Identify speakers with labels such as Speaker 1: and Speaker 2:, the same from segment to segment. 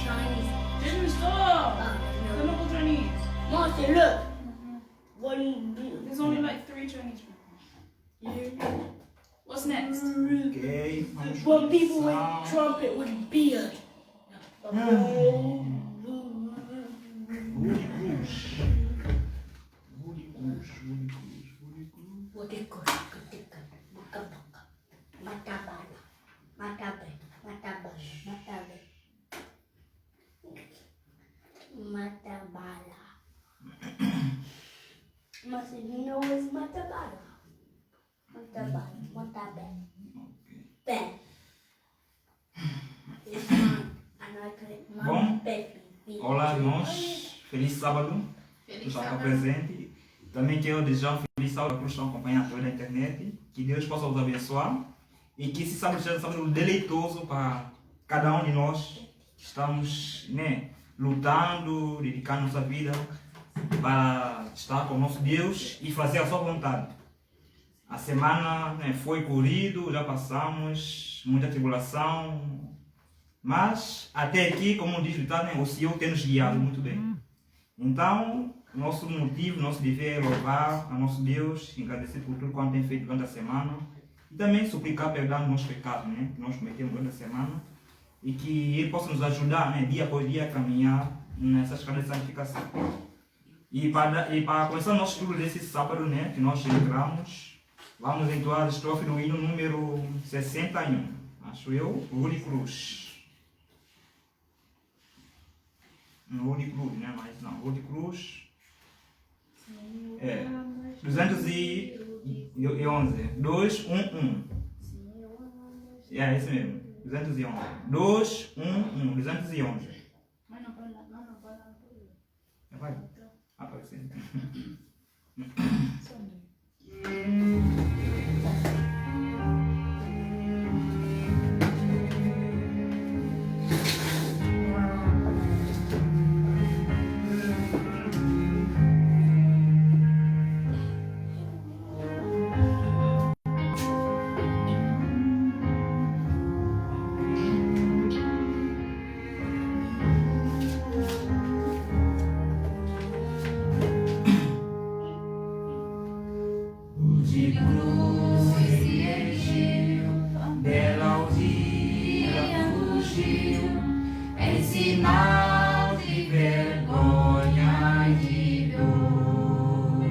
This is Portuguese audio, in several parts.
Speaker 1: Jaden, stop! They're not all Chinese.
Speaker 2: Martin, look. One.
Speaker 1: There's only like 3 Chinese people. What's next?
Speaker 3: Ok, vamos
Speaker 2: When people
Speaker 3: começar.
Speaker 2: with trumpet with beard.
Speaker 3: Woody Cruz. Woody Cruz, Woody Cruz, Woody Cruz.
Speaker 2: Matabala. Mas you know what's matabala? Matabala.
Speaker 3: Ok.
Speaker 2: Pé. It's mine. And I call it
Speaker 3: Bom.
Speaker 2: my baby.
Speaker 3: Olá, irmãos. Feliz sábado.
Speaker 1: Feliz
Speaker 3: Está
Speaker 1: sábado.
Speaker 3: presente. Também quero desejar um feliz sábado para os que estão acompanhando através da internet. Que Deus possa os abençoar. E que esse sábado seja um sábado deleitoso para cada um de nós que estamos, né, lutando, dedicando nossa vida para estar com o nosso Deus e fazer a sua vontade. A semana, né, foi corrido, já passamos muita tribulação, mas até aqui, como diz o ditado, né, o Senhor tem nos guiado muito bem. Então, nosso motivo, nosso dever é louvar a nosso Deus, agradecer por tudo quanto tem feito durante a semana e também suplicar perdão dos nossos pecados, né, que nós cometemos durante a semana e que Ele possa nos ajudar, né, dia após dia a caminhar nessa escada de santificação. E para começar o nosso estudo desse sábado, né, que nós entramos, vamos entoar a estrofe do hino número 61. Acho eu, Woody Cruz. Não, Woody Cruz, né? Mas não, Woody Cruz. É 211. 211. É esse mesmo. 211. 211. 211. Vai aparecendo.
Speaker 4: De cruz se erigiu, dela o dia fugiu, em sinal de vergonha e de dor.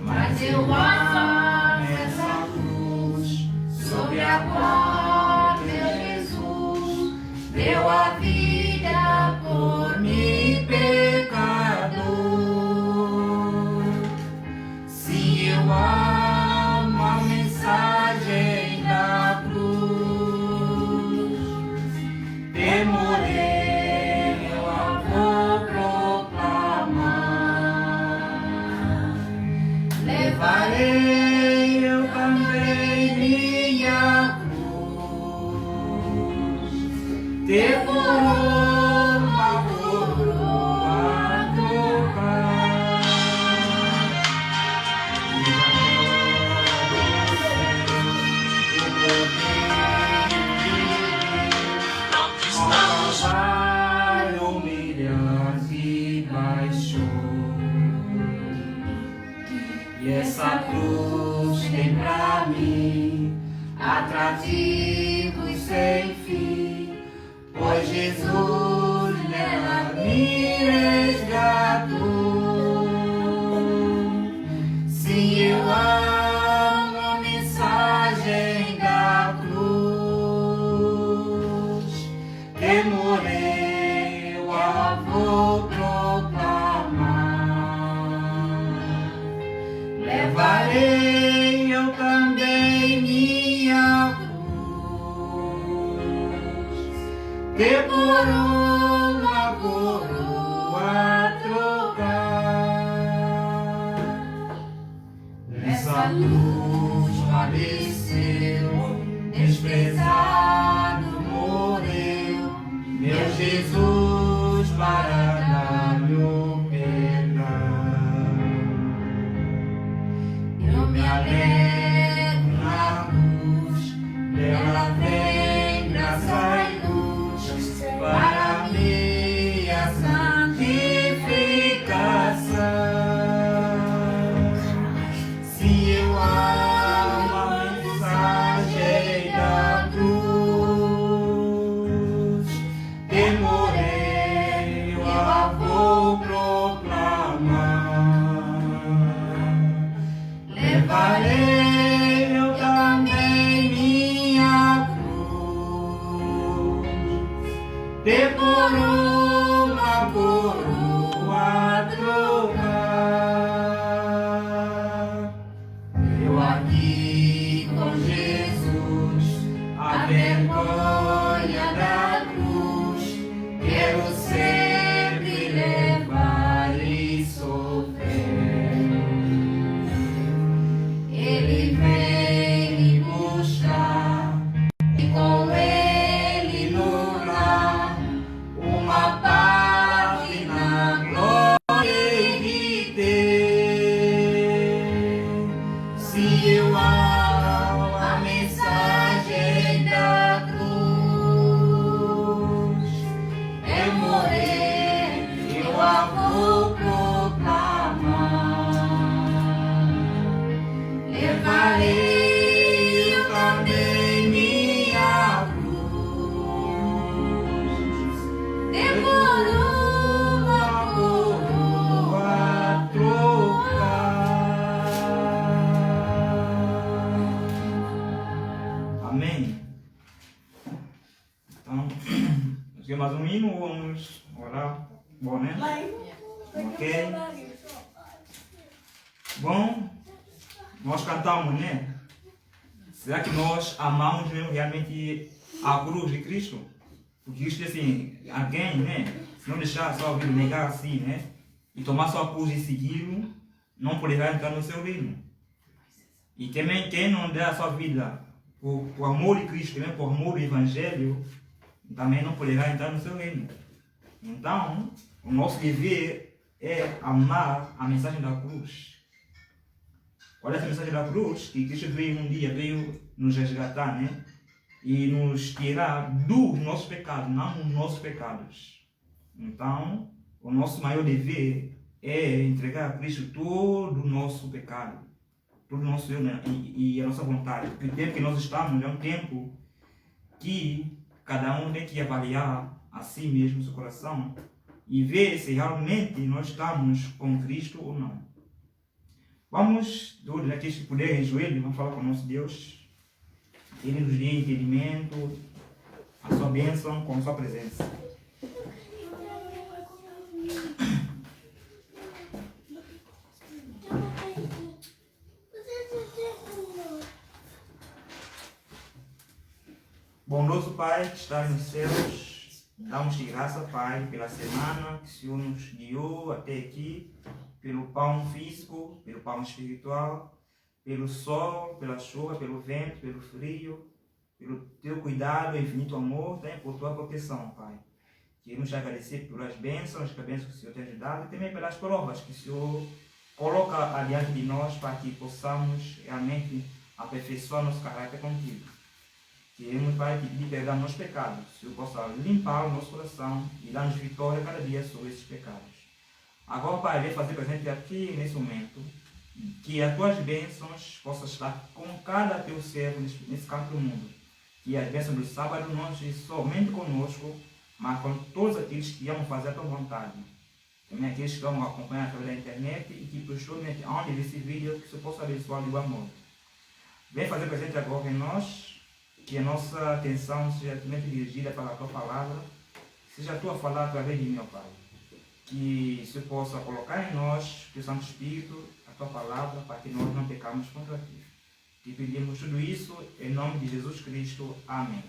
Speaker 4: Mas eu amo essa cruz, sobre a qual meu Jesus deu a vida por mim, pecador. Eu amo a mensagem da cruz, demorei, eu a vou proclamar. Levarei eu também minha cruz, devorou uma coroa a trocar. Humilhante baixou, e essa cruz tem pra mim atrativos sem fim, pois Jesus nela me resgatou. Sim, eu amo a mensagem da cruz, demorei, eu a vou proclamar. Levarei eu também minha cruz, demorou uma coroa a trocar. Nessa cruz padeceu, desprezado morreu, meu Jesus para dar-me o perdão. Eu me alegro na cruz, dela vergonha da cruz, quero sempre levar e sofrer. Ele vem me buscar e com ele no lar uma parte na glória de ter. Se eu amo a mensagem da cruz, eu morrer, eu a vou proclamar. Levarei eu também minha cruz, demorou uma coroa a trocar.
Speaker 3: Amém. Então, aqui mais um hino, vamos orar. Bom, né? Ok. Bom, nós cantamos, né? Será que nós amamos mesmo realmente a cruz de Cristo? Porque isto assim, alguém, né? Se não deixar sua vida negar assim, né? E tomar sua cruz e segui-lo, não poderá entrar no seu reino. E também quem não der a sua vida por amor de Cristo, também por amor do Evangelho, também não poderá entrar no seu reino. Então, o nosso dever é amar a mensagem da cruz. Qual é essa mensagem da cruz? Que Cristo veio um dia, veio nos resgatar, né? E nos tirar dos nossos pecados, não dos nossos pecados. Então, o nosso maior dever é entregar a Cristo todo o nosso pecado, todo o nosso eu, né? E a nossa vontade. Porque o tempo que nós estamos é um tempo que cada um tem que avaliar a si mesmo, seu coração, e ver se realmente nós estamos com Cristo ou não. Vamos, todos aqueles que puderem, em joelho, vamos falar com o nosso Deus. Ele nos dê entendimento, a sua bênção com a sua presença. Bondoso Pai que está nos céus, damos-te graça, Pai, pela semana que o Senhor nos guiou até aqui, pelo pão físico, pelo pão espiritual, pelo sol, pela chuva, pelo vento, pelo frio, pelo teu cuidado, infinito amor, também por tua proteção, Pai. Queremos te agradecer pelas bênçãos, que a bênção que o Senhor tem ajudado, e também pelas provas que o Senhor coloca adiante de nós para que possamos realmente aperfeiçoar nosso caráter contigo. Queremos, Pai, pedir perdão aos nossos pecados, que o Senhor possa limpar o nosso coração e dar-nos vitória cada dia sobre esses pecados. Agora, Pai, vem fazer presente aqui nesse momento, que as tuas bênçãos possam estar com cada teu servo nesse canto do mundo. Que as bênçãos do sábado não sejam somente conosco, mas com todos aqueles que amam fazer a tua vontade. Também aqueles que vão acompanhar através da internet e que posteriormente, onde ver esse vídeo, que o Senhor possa abençoar de igual modo. Vem fazer presente agora em nós, que a nossa atenção seja totalmente dirigida para a tua palavra, seja a tua falar através de mim, ó Pai. Que o Senhor possa colocar em nós, o Santo Espírito, a tua palavra, para que nós não pecamos contra ti. Te pedimos tudo isso em nome de Jesus Cristo. Amém.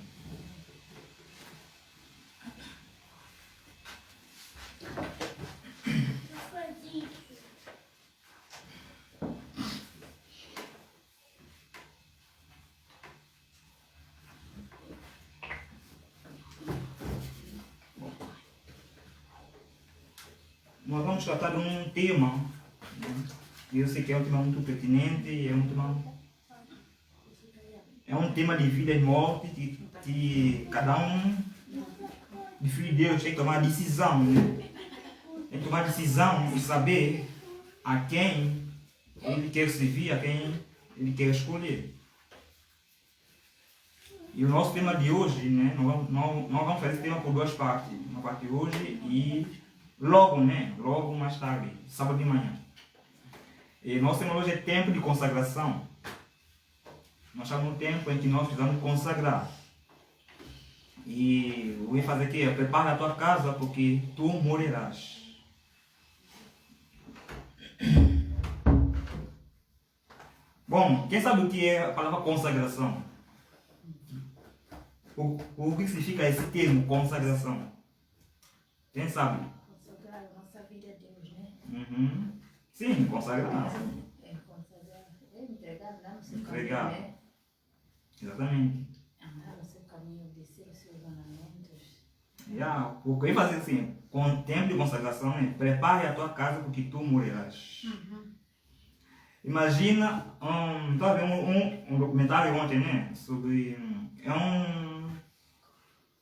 Speaker 3: Nós vamos tratar de um tema, né? Eu sei que é um tema muito pertinente, é um tema de vida e morte, que cada um de filho de Deus tem que tomar decisão, né? Tem que tomar decisão e saber a quem ele quer servir, a quem ele quer escolher. E o nosso tema de hoje, né? Nós vamos fazer esse tema por duas partes. Uma parte de hoje e logo, né? Logo mais tarde, sábado de manhã. E nosso tema hoje é tempo de consagração. Nós estamos no tempo em que nós precisamos consagrar. E eu vou fazer aqui, prepara a tua casa porque tu morrerás. Bom, quem sabe o que é a palavra consagração? o que significa esse termo consagração? Quem sabe?
Speaker 5: Consagrar a nossa vida a Deus, né?
Speaker 3: Uhum. Sim, consagrar.
Speaker 5: É consagrar, é entregar, andar no seu
Speaker 3: Entregar.
Speaker 5: caminho, né?
Speaker 3: Exatamente.
Speaker 5: Andar no seu caminho, obedecer os seus mandamentos.
Speaker 3: O que eu ia fazer assim, com o tempo de consagração, é prepare a tua casa porque tu morrerás. Imagina, estava vendo um documentário ontem, né? Sobre.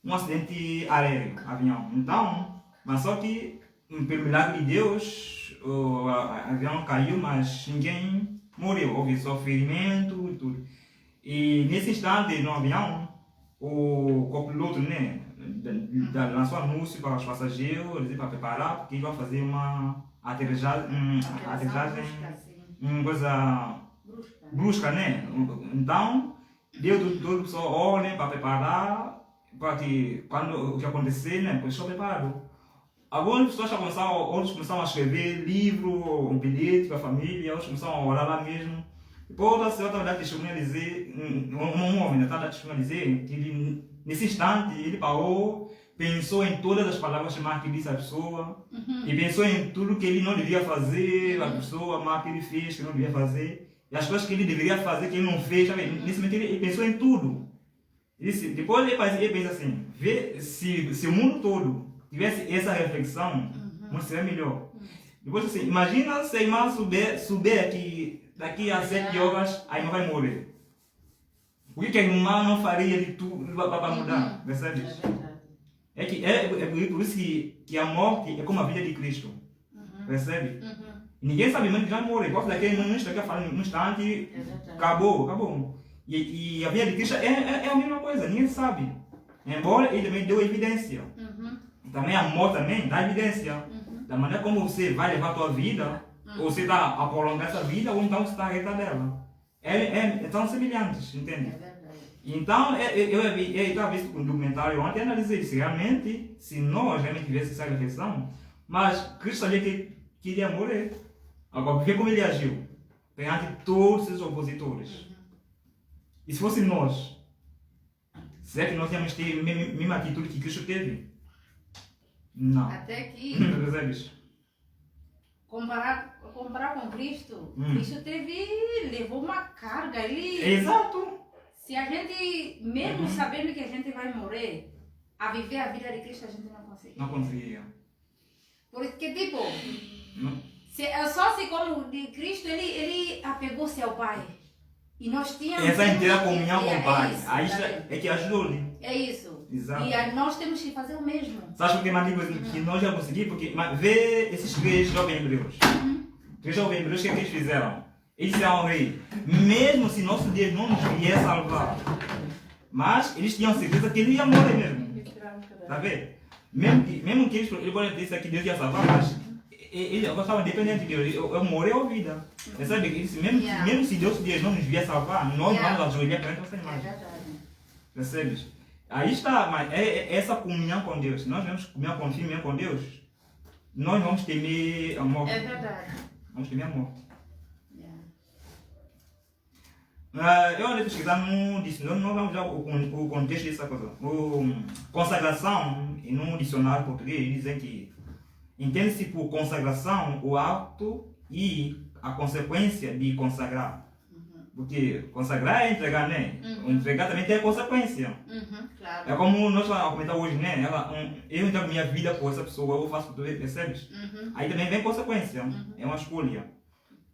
Speaker 3: Um acidente aéreo, avião. Então, mas só que, pelo milagre de Deus, o avião caiu, mas ninguém morreu. Houve só ferimento e tudo. E nesse instante, no avião, o copiloto, né? Lançou anúncio para os passageiros, para preparar, porque ele vai fazer uma aterrissagem, uma coisa brusca, né? Então, deu tudo pessoal ordem para preparar, para que quando o que acontecer, né? Estou preparado. Algumas pessoas outros começaram a escrever livro, um bilhete para a família, outros começaram a orar lá mesmo. Depois outra senhora estava a dar testemunho a dizer, um homem estava a dar testemunho a dizer que ele, nesse instante ele parou, pensou em todas as palavras más que disse a pessoa, e pensou em tudo que ele não devia fazer, a pessoa má que ele fez, que não devia fazer, e as coisas que ele deveria fazer, que ele não fez, sabe? Nesse momento ele pensou em tudo. Depois ele pensa assim, vê se o mundo todo tivesse essa reflexão, não seria melhor. Depois assim, imagina se a irmã souber que daqui a 7 horas a irmã vai morrer. O que a irmã não faria de tudo para mudar? Percebe? É por isso que a morte é como a vida de Cristo. Percebe? Ninguém sabe mesmo que já morreu. Pode daqui a um instante, acabou. E a vida de Cristo é a mesma coisa, ninguém sabe. Embora ele também deu evidência. Também a morte também dá evidência. Da maneira como você vai levar a tua vida, ou você está a prolongar essa vida, ou então você está a reta dela. São semelhantes, entende? Então, eu estava vendo um documentário ontem e analisei se realmente, se nós realmente tivéssemos essa reflexão, mas Cristo sabia que iria morrer. Agora, porque como ele agiu? Perante todos os opositores. E se fosse nós, será que nós íamos ter a mesma atitude que Cristo teve? Não.
Speaker 5: Até que,
Speaker 3: Percebes?
Speaker 5: comparar com Cristo, Cristo levou uma carga ali.
Speaker 3: Exato.
Speaker 5: Se a gente, mesmo sabendo que a gente vai morrer, a viver a vida de Cristo a gente não consegue.
Speaker 3: Não conseguia.
Speaker 5: Porque, tipo,
Speaker 3: Não.
Speaker 5: só se como de Cristo, ele apegou-se ao Pai. E nós tínhamos...
Speaker 3: Essa inteira comunhão com o Pai.
Speaker 5: Isso,
Speaker 3: Aí
Speaker 5: tá vendo?
Speaker 3: é que ajudou-lhe.
Speaker 5: É isso.
Speaker 3: Exato.
Speaker 5: E nós temos que fazer o mesmo.
Speaker 3: Sabe por que mais digo que nós já conseguimos? Porque vê esses 3 jovens hebreus. 3 jovens hebreus, o que eles fizeram? Eles disseram ao rei, mesmo se nosso Deus não nos vier salvar, mas eles tinham certeza que ele ia morrer mesmo. Está vendo? Mesmo que eles podem dizer que Deus ia salvar, mas eles estavam dependentes de Deus. Eu morrer ou vida. Sabe? Mesmo se Deus não nos vier salvar, nós vamos ajoelhar perante essa imagem. Percebes? Aí está, mas essa comunhão com Deus. Nós vamos comunhão com Deus. Nós vamos temer a morte.
Speaker 5: É verdade.
Speaker 3: Vamos temer a morte. Eu andei pesquisando num dicionário, nós vamos ver o contexto dessa coisa. Consagração, num dicionário português, dizem que entende-se por consagração o ato e a consequência de consagrar. Porque consagrar é entregar, né? Entregar também tem consequência.
Speaker 5: Claro.
Speaker 3: É como nós vamos comentar hoje, né? Eu entrego minha vida por essa pessoa, eu faço tudo, percebes? Aí também vem consequência, é uma escolha.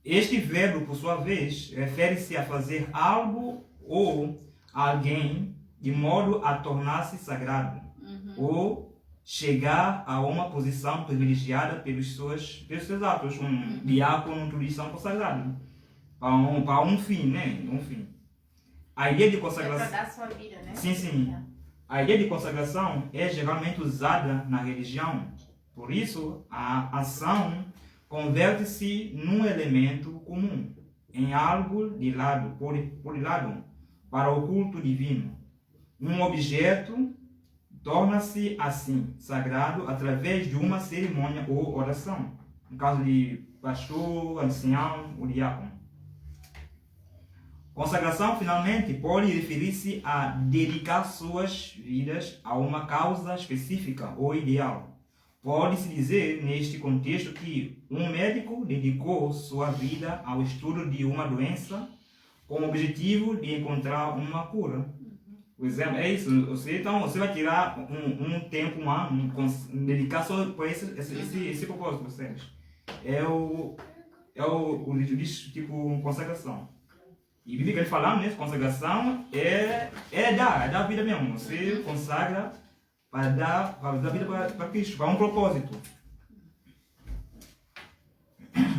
Speaker 3: Este verbo, por sua vez, refere-se a fazer algo ou alguém de modo a tornar-se sagrado, ou chegar a uma posição privilegiada pelos seus atos. Um diácono, tudo isso são consagrados para um fim, né? Um fim. A ideia de consagração.
Speaker 5: É para dar sua vida, né?
Speaker 3: Sim. A ideia de consagração é geralmente usada na religião. Por isso, a ação converte-se num elemento comum, em algo de lado, por lado, para o culto divino. Um objeto torna-se assim sagrado através de uma cerimônia ou oração. No caso de pastor, ancião ou diácono. Consagração, finalmente, pode referir-se a dedicar suas vidas a uma causa específica ou ideal. Pode-se dizer, neste contexto, que um médico dedicou sua vida ao estudo de uma doença com o objetivo de encontrar uma cura. Por exemplo, é isso. Então, você vai tirar um tempo, dedicar só para esse propósito, percebes? É o tipo consagração. E biblicamente falando, né, consagração é dar a vida mesmo. Você consagra para dar a vida para Cristo, para um propósito.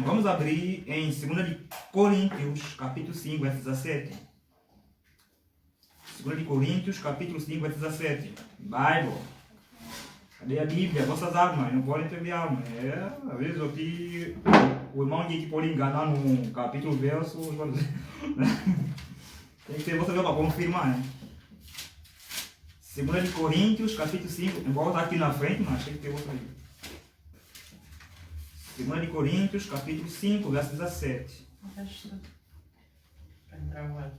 Speaker 3: Vamos abrir em 2 Coríntios, capítulo 5, verso 17. 2 Coríntios, capítulo 5, verso 17. Bible. Cadê a Bíblia? Vossas armas, não podem ter armas. Às vezes aqui o irmão que pode enganar no capítulo, verso. Tem que ter você para confirmar, né? 2 Coríntios, capítulo 5. Embora está aqui na frente, mas tem que ter outra aí. 2 Coríntios, capítulo 5, verso 17.
Speaker 4: Para entrar o ano.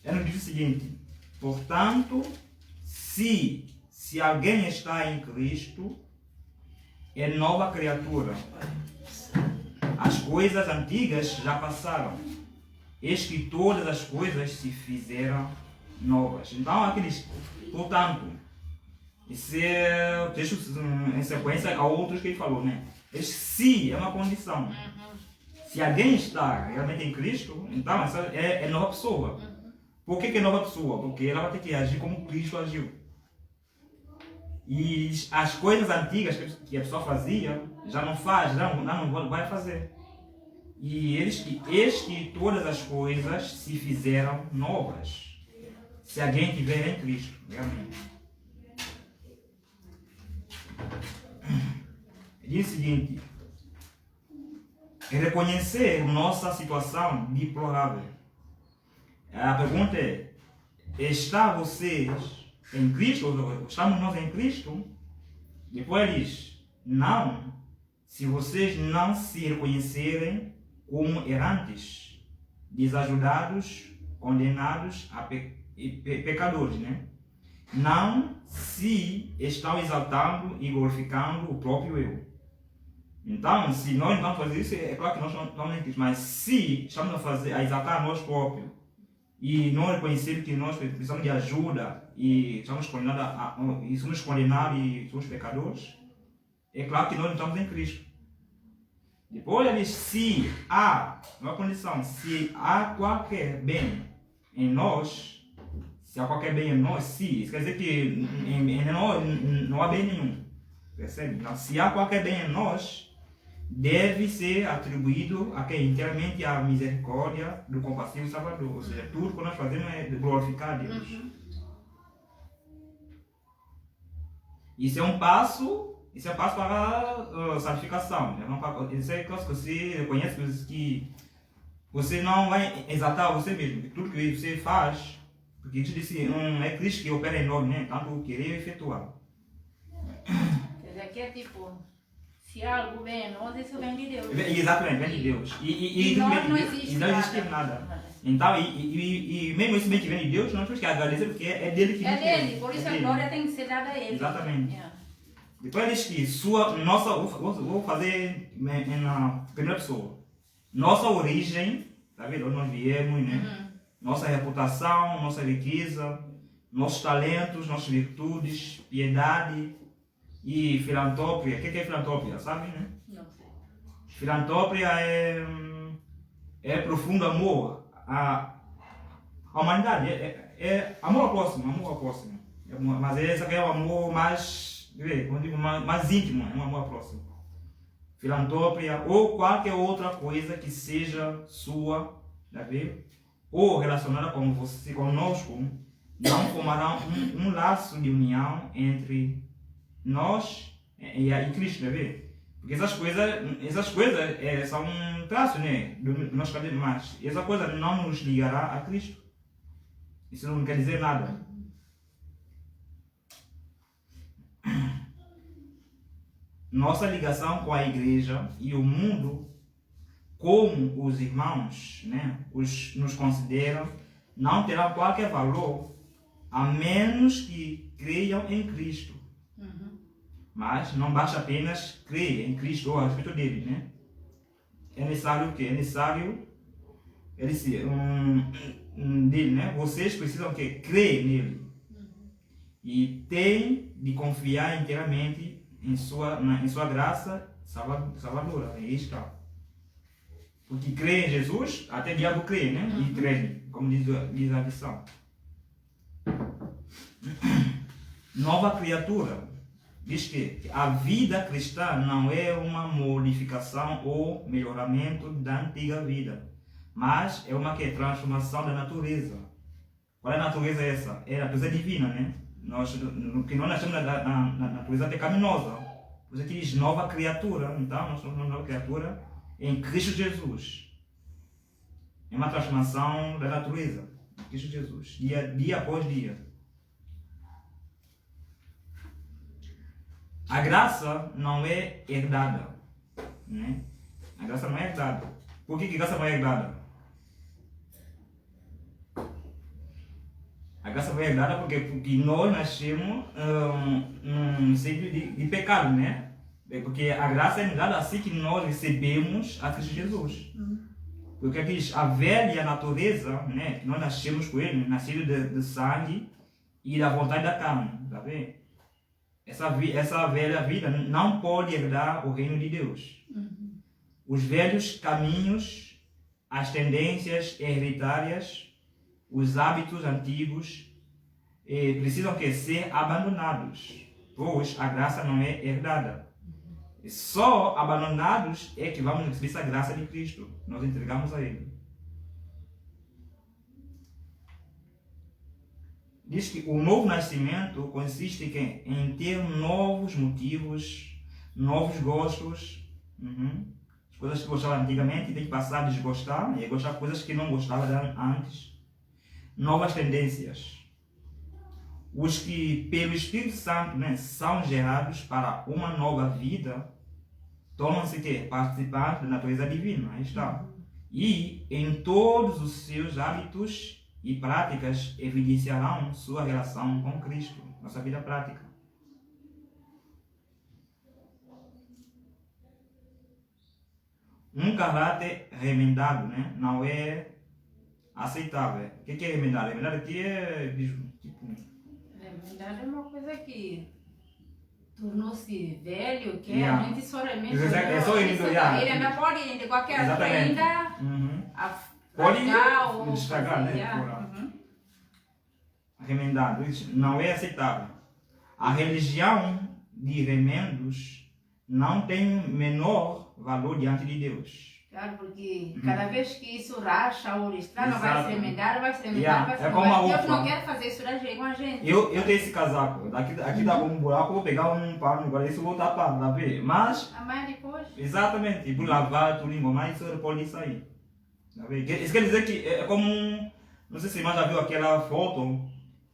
Speaker 3: Ela diz o seguinte: portanto, se alguém está em Cristo, é nova criatura. As coisas antigas já passaram, eis que todas as coisas se fizeram novas. Então, aqui diz, portanto, esse é o texto em sequência a outros que ele falou, né? Esse se é uma condição. Se alguém está realmente em Cristo, então essa é nova pessoa. Por que é nova pessoa? Porque ela vai ter que agir como Cristo agiu. E as coisas antigas que a pessoa fazia, já não faz, não vai fazer. E eis que todas as coisas se fizeram novas. Se alguém estiver em Cristo, realmente. Diz o seguinte: reconhecer nossa situação deplorável. A pergunta é: está vocês em Cristo? Ou estamos nós em Cristo? Depois diz: não, se vocês não se reconhecerem como errantes, desajudados, condenados a pecadores, né? Não se estão exaltando e glorificando o próprio eu. Então, se nós não vamos fazer isso, é claro que nós não estamos em Cristo, mas se estamos a exaltar nós próprios e não reconhecer que nós precisamos de ajuda e estamos condenados e somos condenados e somos pecadores, é claro que nós não estamos em Cristo. Depois ele diz: se há uma condição, se há qualquer bem em nós, se há qualquer bem em nós, se, isso quer dizer que em nós não há bem nenhum. Percebe? Então, se há qualquer bem em nós, deve ser atribuído a quem? Inteiramente à misericórdia do compassivo Salvador. Ou seja, tudo que nós fazemos é glorificar a Deus. Isso é um passo para a santificação. Isso é coisa que você reconhece que você não vai exaltar você mesmo. Tudo que você faz, porque Jesus disse, é Cristo que opera em nós, né? Tanto o querer e efetuar.
Speaker 5: Quer dizer, aqui é tipo, se há algo bem em nós, isso vem de Deus.
Speaker 3: Exatamente, vem de Deus.
Speaker 5: E nós não existe
Speaker 3: não existe nada. Então, e mesmo esse bem que vem de Deus, nós temos que agradecer porque é dele que
Speaker 5: é
Speaker 3: nos deu.
Speaker 5: dele, por isso a glória tem que ser dada a ele.
Speaker 3: Exatamente.
Speaker 5: Yeah.
Speaker 3: Depois diz que vou fazer na primeira pessoa. Nossa origem, tá vendo? Onde nós viemos, né? Nossa reputação, nossa riqueza, nossos talentos, nossas virtudes, piedade e filantropia. O que é filantropia? Sabe, né?
Speaker 5: Não sei.
Speaker 3: Filantropia é profundo amor à humanidade. É amor ao próximo. Mas esse aqui é o amor mais íntimo, é um amor ao próximo. Filantropia ou qualquer outra coisa que seja sua, tá vendo? Ou relacionada com você, conosco, não formará um laço de união entre nós e Cristo, tá vendo? Porque essas coisas são um traço, né, do nosso caminho, mas essa coisa não nos ligará a Cristo. Isso não quer dizer nada. Nossa ligação com a igreja e o mundo como os irmãos, né, nos consideram, não terá qualquer valor a menos que creiam em Cristo. Mas não basta apenas crer em Cristo ou a respeito dele, né? É necessário o quê? É necessário dele, né? Vocês precisam o quê? Crer nele. E tem de confiar inteiramente em sua graça salvadora. Aí está. Porque crê em Jesus, até o diabo crê, né? E crê, como diz a lição. Nova criatura. Diz que a vida cristã não é uma modificação ou melhoramento da antiga vida, mas é uma transformação da natureza. Qual é a natureza essa? É a natureza divina, né? Nós nascemos na natureza pecaminosa. Por isso que diz nova criatura. Então, nós somos uma nova criatura em Cristo Jesus. É uma transformação da natureza em Cristo Jesus, dia após dia. A graça não é herdada, né? A graça não é herdada. Por que a graça não é herdada? A graça não é herdada porque nós nascemos num ciclo de pecado, né? Porque a graça é dada assim que nós recebemos a Cristo Jesus. Porque diz a velha natureza, né? Que nós nascemos com ele, nascido de sangue e da vontade da carne, tá vendo? Essa velha vida não pode herdar o reino de Deus. Os velhos caminhos, as tendências hereditárias, os hábitos antigos precisam ser abandonados, pois a graça não é herdada. Só abandonados é que vamos receber essa graça de Cristo. Nós entregamos a Ele. Diz que o novo nascimento consiste em ter novos motivos, novos gostos. As coisas que gostava antigamente tem que passar a desgostar e gostar de coisas que não gostava antes. Novas tendências. Os que pelo Espírito Santo, né, são gerados para uma nova vida tornam-se participantes da natureza divina. Aí está. E em todos os seus hábitos e práticas evidenciarão sua relação com Cristo, nossa vida prática. Um caráter remendado, né, não é aceitável. O que é remendado? Remendado aqui é tipo...
Speaker 5: Remendado é uma coisa que tornou-se velho, que
Speaker 3: Yeah.
Speaker 5: a gente só remenda.
Speaker 3: É só remendar.
Speaker 5: Ele ainda pode, de qualquer
Speaker 3: Exatamente.
Speaker 5: ainda...
Speaker 3: Pode
Speaker 5: ou
Speaker 3: estragar, né? Remendado. Isso não é aceitável. A religião de remendos não tem menor valor diante de Deus.
Speaker 5: Claro, porque cada vez que isso racha ou estraga,
Speaker 3: Exato.
Speaker 5: vai se remendar, vai se remendar,
Speaker 3: Yeah.
Speaker 5: vai se
Speaker 3: É
Speaker 5: remendar.
Speaker 3: como a
Speaker 5: Deus não
Speaker 3: roupa.
Speaker 5: quer fazer isso com a gente.
Speaker 3: Eu tenho esse casaco. Aqui dá um buraco, eu vou pegar um pano, agora isso eu vou tapar, tá vendo? Mas,
Speaker 5: Amanhã depois...
Speaker 3: exatamente, por lavar tudo, mas isso pode sair. Tá vendo? Isso quer dizer que é como não sei se você já viu aquela foto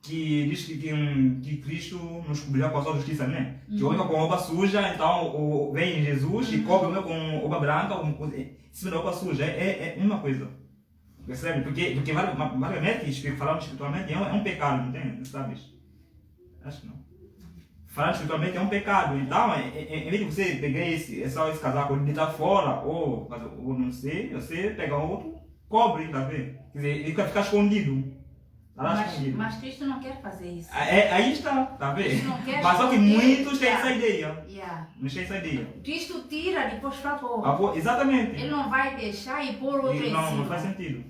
Speaker 3: que diz que Cristo nos cobriu com a sua justiça, né? Que o homem com roupa suja, então vem Jesus e cobre o homem com roupa branca, em cima da roupa suja. É uma coisa. Percebe? Porque variamente, falando espiritualmente, é um pecado, entende? Sabes? Acho que não. Falando espiritualmente é um pecado. Então, em vez de você pegar esse casaco de deitar fora, ou não sei, você pega um outro, cobre, tá vendo? Quer dizer, ele vai ficar escondido.
Speaker 5: Mas Cristo não quer fazer isso.
Speaker 3: Aí está, tá vendo?
Speaker 5: Não quer
Speaker 3: Mas só que
Speaker 5: esconder.
Speaker 3: muitos têm essa ideia.
Speaker 5: Yeah.
Speaker 3: Não têm essa ideia.
Speaker 5: Cristo tira depois para pôr.
Speaker 3: Exatamente.
Speaker 5: Ele não vai deixar e pôr outro em cima.
Speaker 3: Não faz sentido.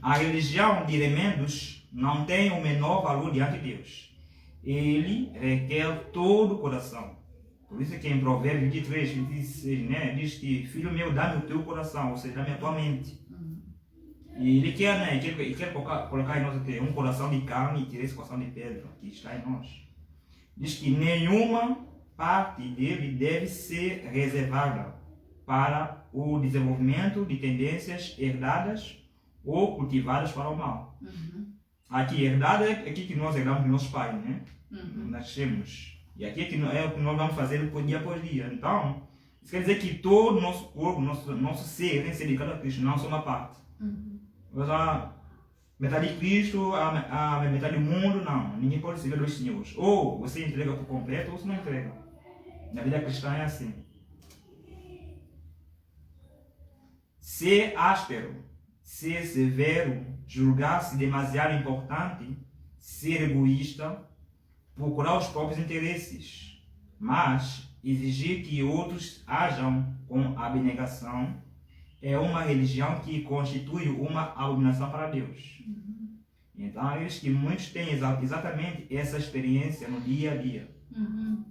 Speaker 3: A religião de remendos não tem o menor valor diante de Deus. Ele requer todo o coração. Por isso que em Provérbios 23, 26, né, diz que filho meu, dá-me o teu coração, ou seja, dá-me a tua mente. E ele quer, né, ele quer colocar em nós um coração de carne e tirar esse coração de pedra que está em nós. Diz que nenhuma parte dele deve ser reservada para o desenvolvimento de tendências herdadas ou cultivadas para o mal. Aqui, herdada é aqui que nós herdamos dos nossos pais, né? Nascemos. E aqui é o que nós vamos fazer dia após dia. Então, Isso quer dizer que todo o nosso corpo, nosso ser, tem que ser dedicado a Cristo, não só uma parte. Mas a metade de Cristo, a metade do mundo, não. Ninguém pode servir dois senhores. Ou você entrega por completo, ou você não entrega. Na vida cristã é assim. Ser áspero, ser severo, julgar-se demasiado importante, ser egoísta, procurar os próprios interesses, mas exigir que outros ajam com abnegação é uma religião que constitui uma abominação para Deus. Então, é isso que muitos têm exatamente essa experiência no dia a dia.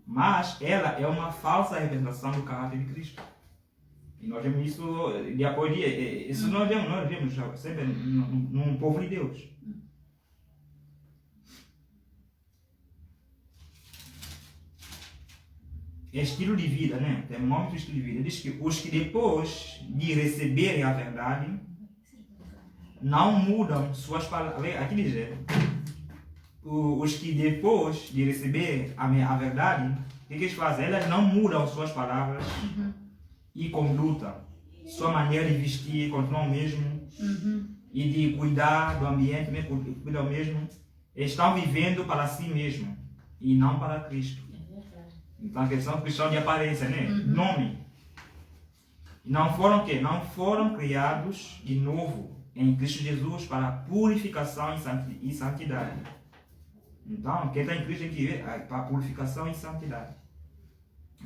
Speaker 3: Mas ela é uma falsa representação do caráter de Cristo. E nós vemos isso dia após dia. Isso nós vemos sempre num povo de Deus. Estilo de vida, né? Termômetro estilo de vida. Diz que os que depois de receberem a verdade não mudam suas palavras. Aqui diz, os que depois de receber a verdade, o que eles fazem? Elas não mudam suas palavras e conduta. Sua maneira de vestir continua o mesmo. E de cuidar do ambiente, cuidar o mesmo. Estão vivendo para si mesmo e não para Cristo. Então, eles são cristãos de aparência, né? Nome. Não foram o quê? Não foram criados de novo em Cristo Jesus para purificação e santidade. Então, quem está em Cristo tem que ver para purificação e santidade.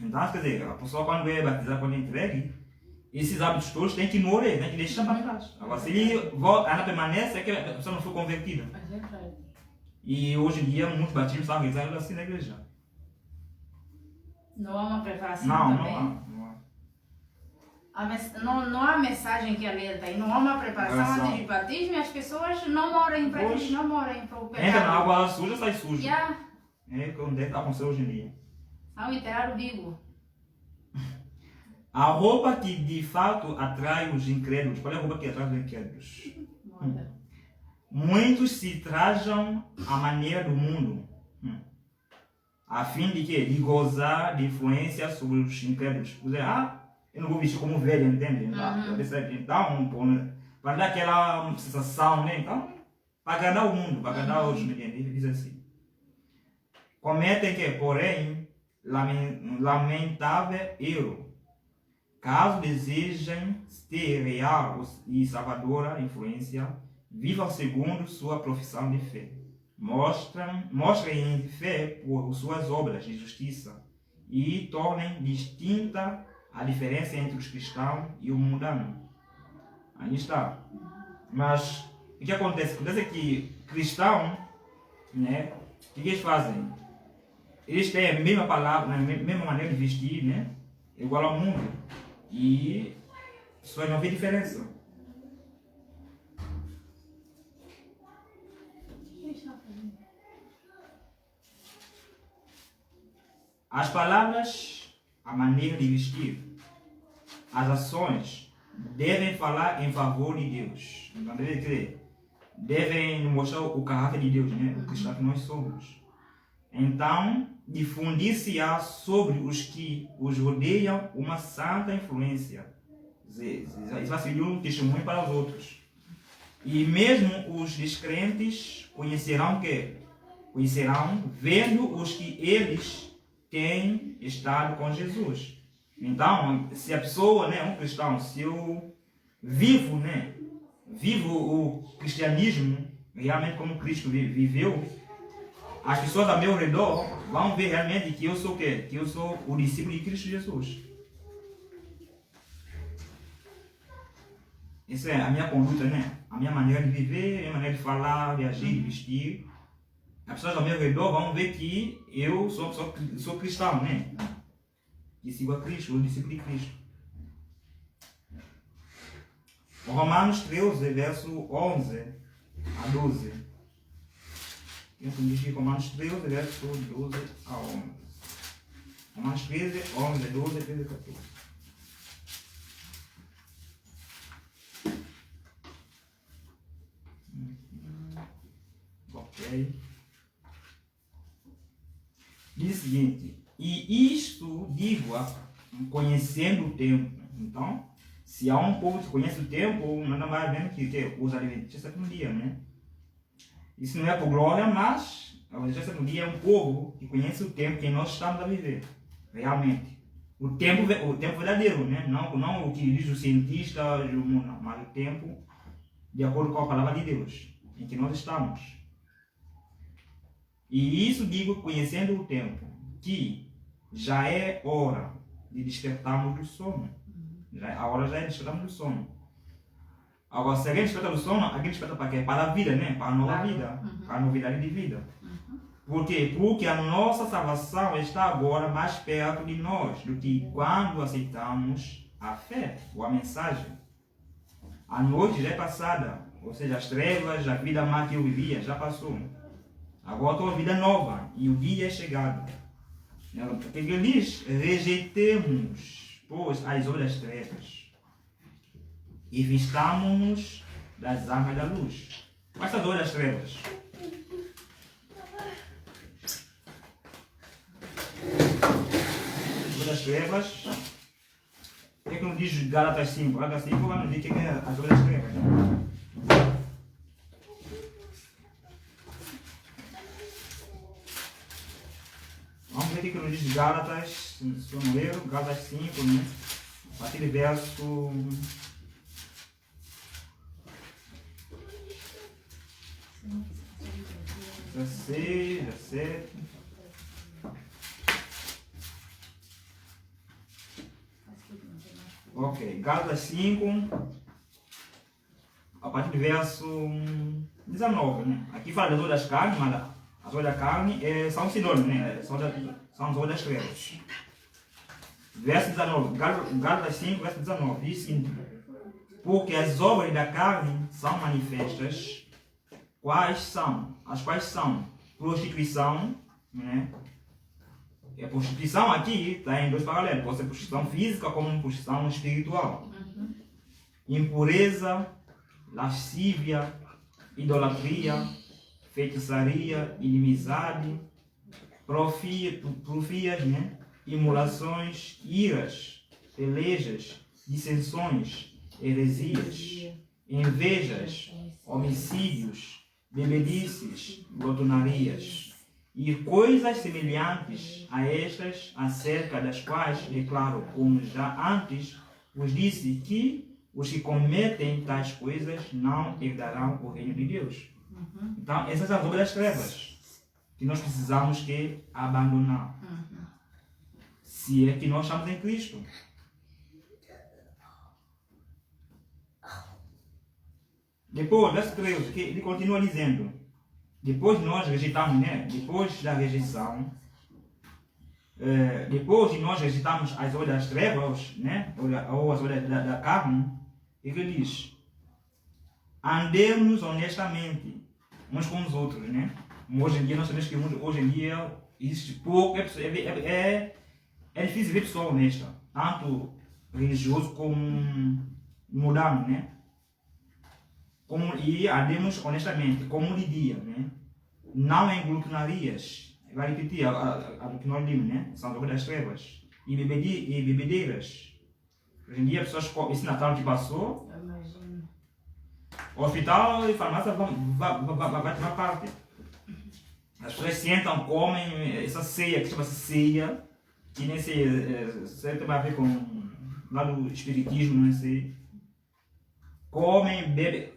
Speaker 3: Então, quer dizer, a pessoa quando é batizada, quando é entregue, esses hábitos todos tem que morrer, tem que deixar para trás. Agora, se ele volta, ela permanece, é que a pessoa não foi convertida. E hoje em dia, muitos batismos são realizados assim na igreja.
Speaker 5: Não há uma preparação
Speaker 3: Não,
Speaker 5: também?
Speaker 3: não há.
Speaker 5: Não há mensagem que alerta e não há uma preparação antes de batismo e as pessoas não morem para Cristo, não morem para o pecado.
Speaker 3: Entra na água suja, sai suja.
Speaker 5: Yeah.
Speaker 3: É o que está acontecendo hoje em dia.
Speaker 5: São enterrar vivo.
Speaker 3: A roupa que de fato atrai os incrédulos. Qual é a roupa que atrai os incrédulos? Muitos se trajam à maneira do mundo, a fim de quê? De gozar de influência sobre os incrédulos. Eu não vou vestir como velho, entende? Então, para dar aquela sensação, né? Então, para agradar o mundo, para agradar os meninos, ele diz assim. Cometem que, porém, lamentável erro. Caso desejem ter real e salvadora influência, vivam segundo sua profissão de fé. Mostrem fé por suas obras de justiça e tornem distinta a diferença entre os cristãos e o mundano. Aí está. Mas o que acontece? Acontece que cristão, né? O que eles fazem? Eles têm a mesma palavra, a mesma maneira de vestir, né? Igual ao mundo. E só não vê diferença. As palavras, a maneira de vestir, as ações devem falar em favor de Deus. Então, devem mostrar o caráter de Deus, né? O cristão que nós somos. Então, difundir-se-á sobre os que os rodeiam uma santa influência. Isso vai servir um testemunho para os outros. E mesmo os descrentes conhecerão que? Conhecerão vendo os que eles têm estado com Jesus. Então, se a pessoa, né, um cristão, se eu vivo, né, vivo o cristianismo realmente como Cristo viveu, as pessoas ao meu redor vão ver realmente que eu sou o quê? Que eu sou o discípulo de Cristo Jesus. Essa é a minha conduta, né? A minha maneira de viver, a minha maneira de falar, de agir, de vestir. As pessoas ao meu redor vão ver que eu sou cristão, né? Que sigo a Cristo, o discípulo de Cristo. Romanos 13, verso 11 a 12. Eu diz Romanos 13, verso 12 a 11. Romanos 13, 11, 12, 13, 14. Ok. Diz o seguinte: e isto digo conhecendo o tempo. Então, se há um povo que conhece o tempo, nada mais vendo que os adventistas do sétimo dia, né? Isso não é por glória, mas os adventistas do sétimo dia é um povo que conhece o tempo que nós estamos a viver, realmente. O tempo verdadeiro, né? Não o que diz o cientista do mundo, mas o tempo de acordo com a palavra de Deus, em que nós estamos. E isso digo conhecendo o tempo, que já é hora de despertarmos do sono. A hora já é de despertarmos do sono. Agora, se alguém desperta do sono, alguém desperta para quê? Para a vida, né? Para a nova vida, para a novidade de vida. Por quê? Porque a nossa salvação está agora mais perto de nós do que quando aceitamos a fé ou a mensagem. A noite já é passada, ou seja, as trevas, a vida má que eu vivia já passou. Agora estou a vida nova e o dia é chegado. O que ele diz? Rejeitemos, pois, as obras das trevas e vistamos-nos das armas da luz. Quais são as obras das trevas? As obras das trevas. O que não diz Gálatas 5? Gálatas 5 vai nos dizer o que é as obras das trevas. Vamos ver o que nos diz Gálatas, se eu não ler, Gálatas 5, né? A partir do verso 16, 17. Ok, Gálatas 5, a partir do verso 19, né? Aqui fala das obras das carnes, mas as obras da carne são sinônimos, né? São as obras das trevas. Verso 19, Gálatas 5, verso 19, diz assim: porque as obras da carne são manifestas, as quais são prostituição, né? E a prostituição aqui está em dois paralelos, pode ser prostituição física como prostituição espiritual. Impureza, lascívia, idolatria, feitiçaria, inimizade, profias, né? Imolações, iras, pelejas, dissensões, heresias, invejas, homicídios, bebedices, glutonarias e coisas semelhantes a estas, acerca das quais declaro, como já antes vos disse, que os que cometem tais coisas não herdarão o reino de Deus. Então, essas são as obras das trevas que nós precisamos que abandonar. Se é que nós estamos em Cristo. Depois, verso 13, que ele continua dizendo: depois nós rejeitamos, né? Depois da rejeição, depois de nós rejeitamos as obras das trevas, né? Ou as obras da carne, ele diz: andemos honestamente uns com os outros, né? Hoje em dia nós sabemos que hoje em dia existe pouco, é difícil ver pessoa honesta, tanto religioso como mundano, né? E andemos honestamente, como de dia, né? Não em glutonarias, vai repetir a que nós vimos, né? São as obras das trevas, e bebedeiras. Hoje em dia as pessoas, esse Natal que passou, o hospital e farmácia vai tomar parte. As pessoas sentam, comem essa ceia, que chama-se ceia, que nem sei, tem a ver com lá do espiritismo, não sei. Comem, bebem.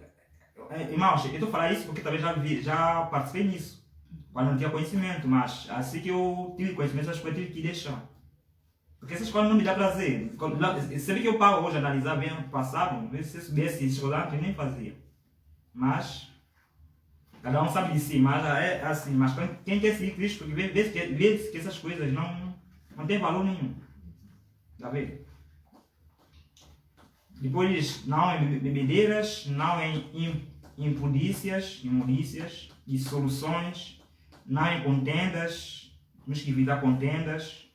Speaker 3: Irmãos, eu estou falando isso porque talvez já participei nisso, quando não tinha conhecimento, mas assim que eu tive conhecimento, essas coisas eu tive que deixar. Porque essas coisas não me dão prazer. Sempre que eu paro hoje a analisar bem o passado, se eu soubesse isso antes, eu nem fazia. Mas cada um sabe de si, mas é assim. Mas quem quer seguir Cristo, vê que essas coisas não tem valor nenhum. Está vendo? Depois diz: não em bebedeiras, não em imundícias, dissoluções, não em contendas, temos que evitar contendas.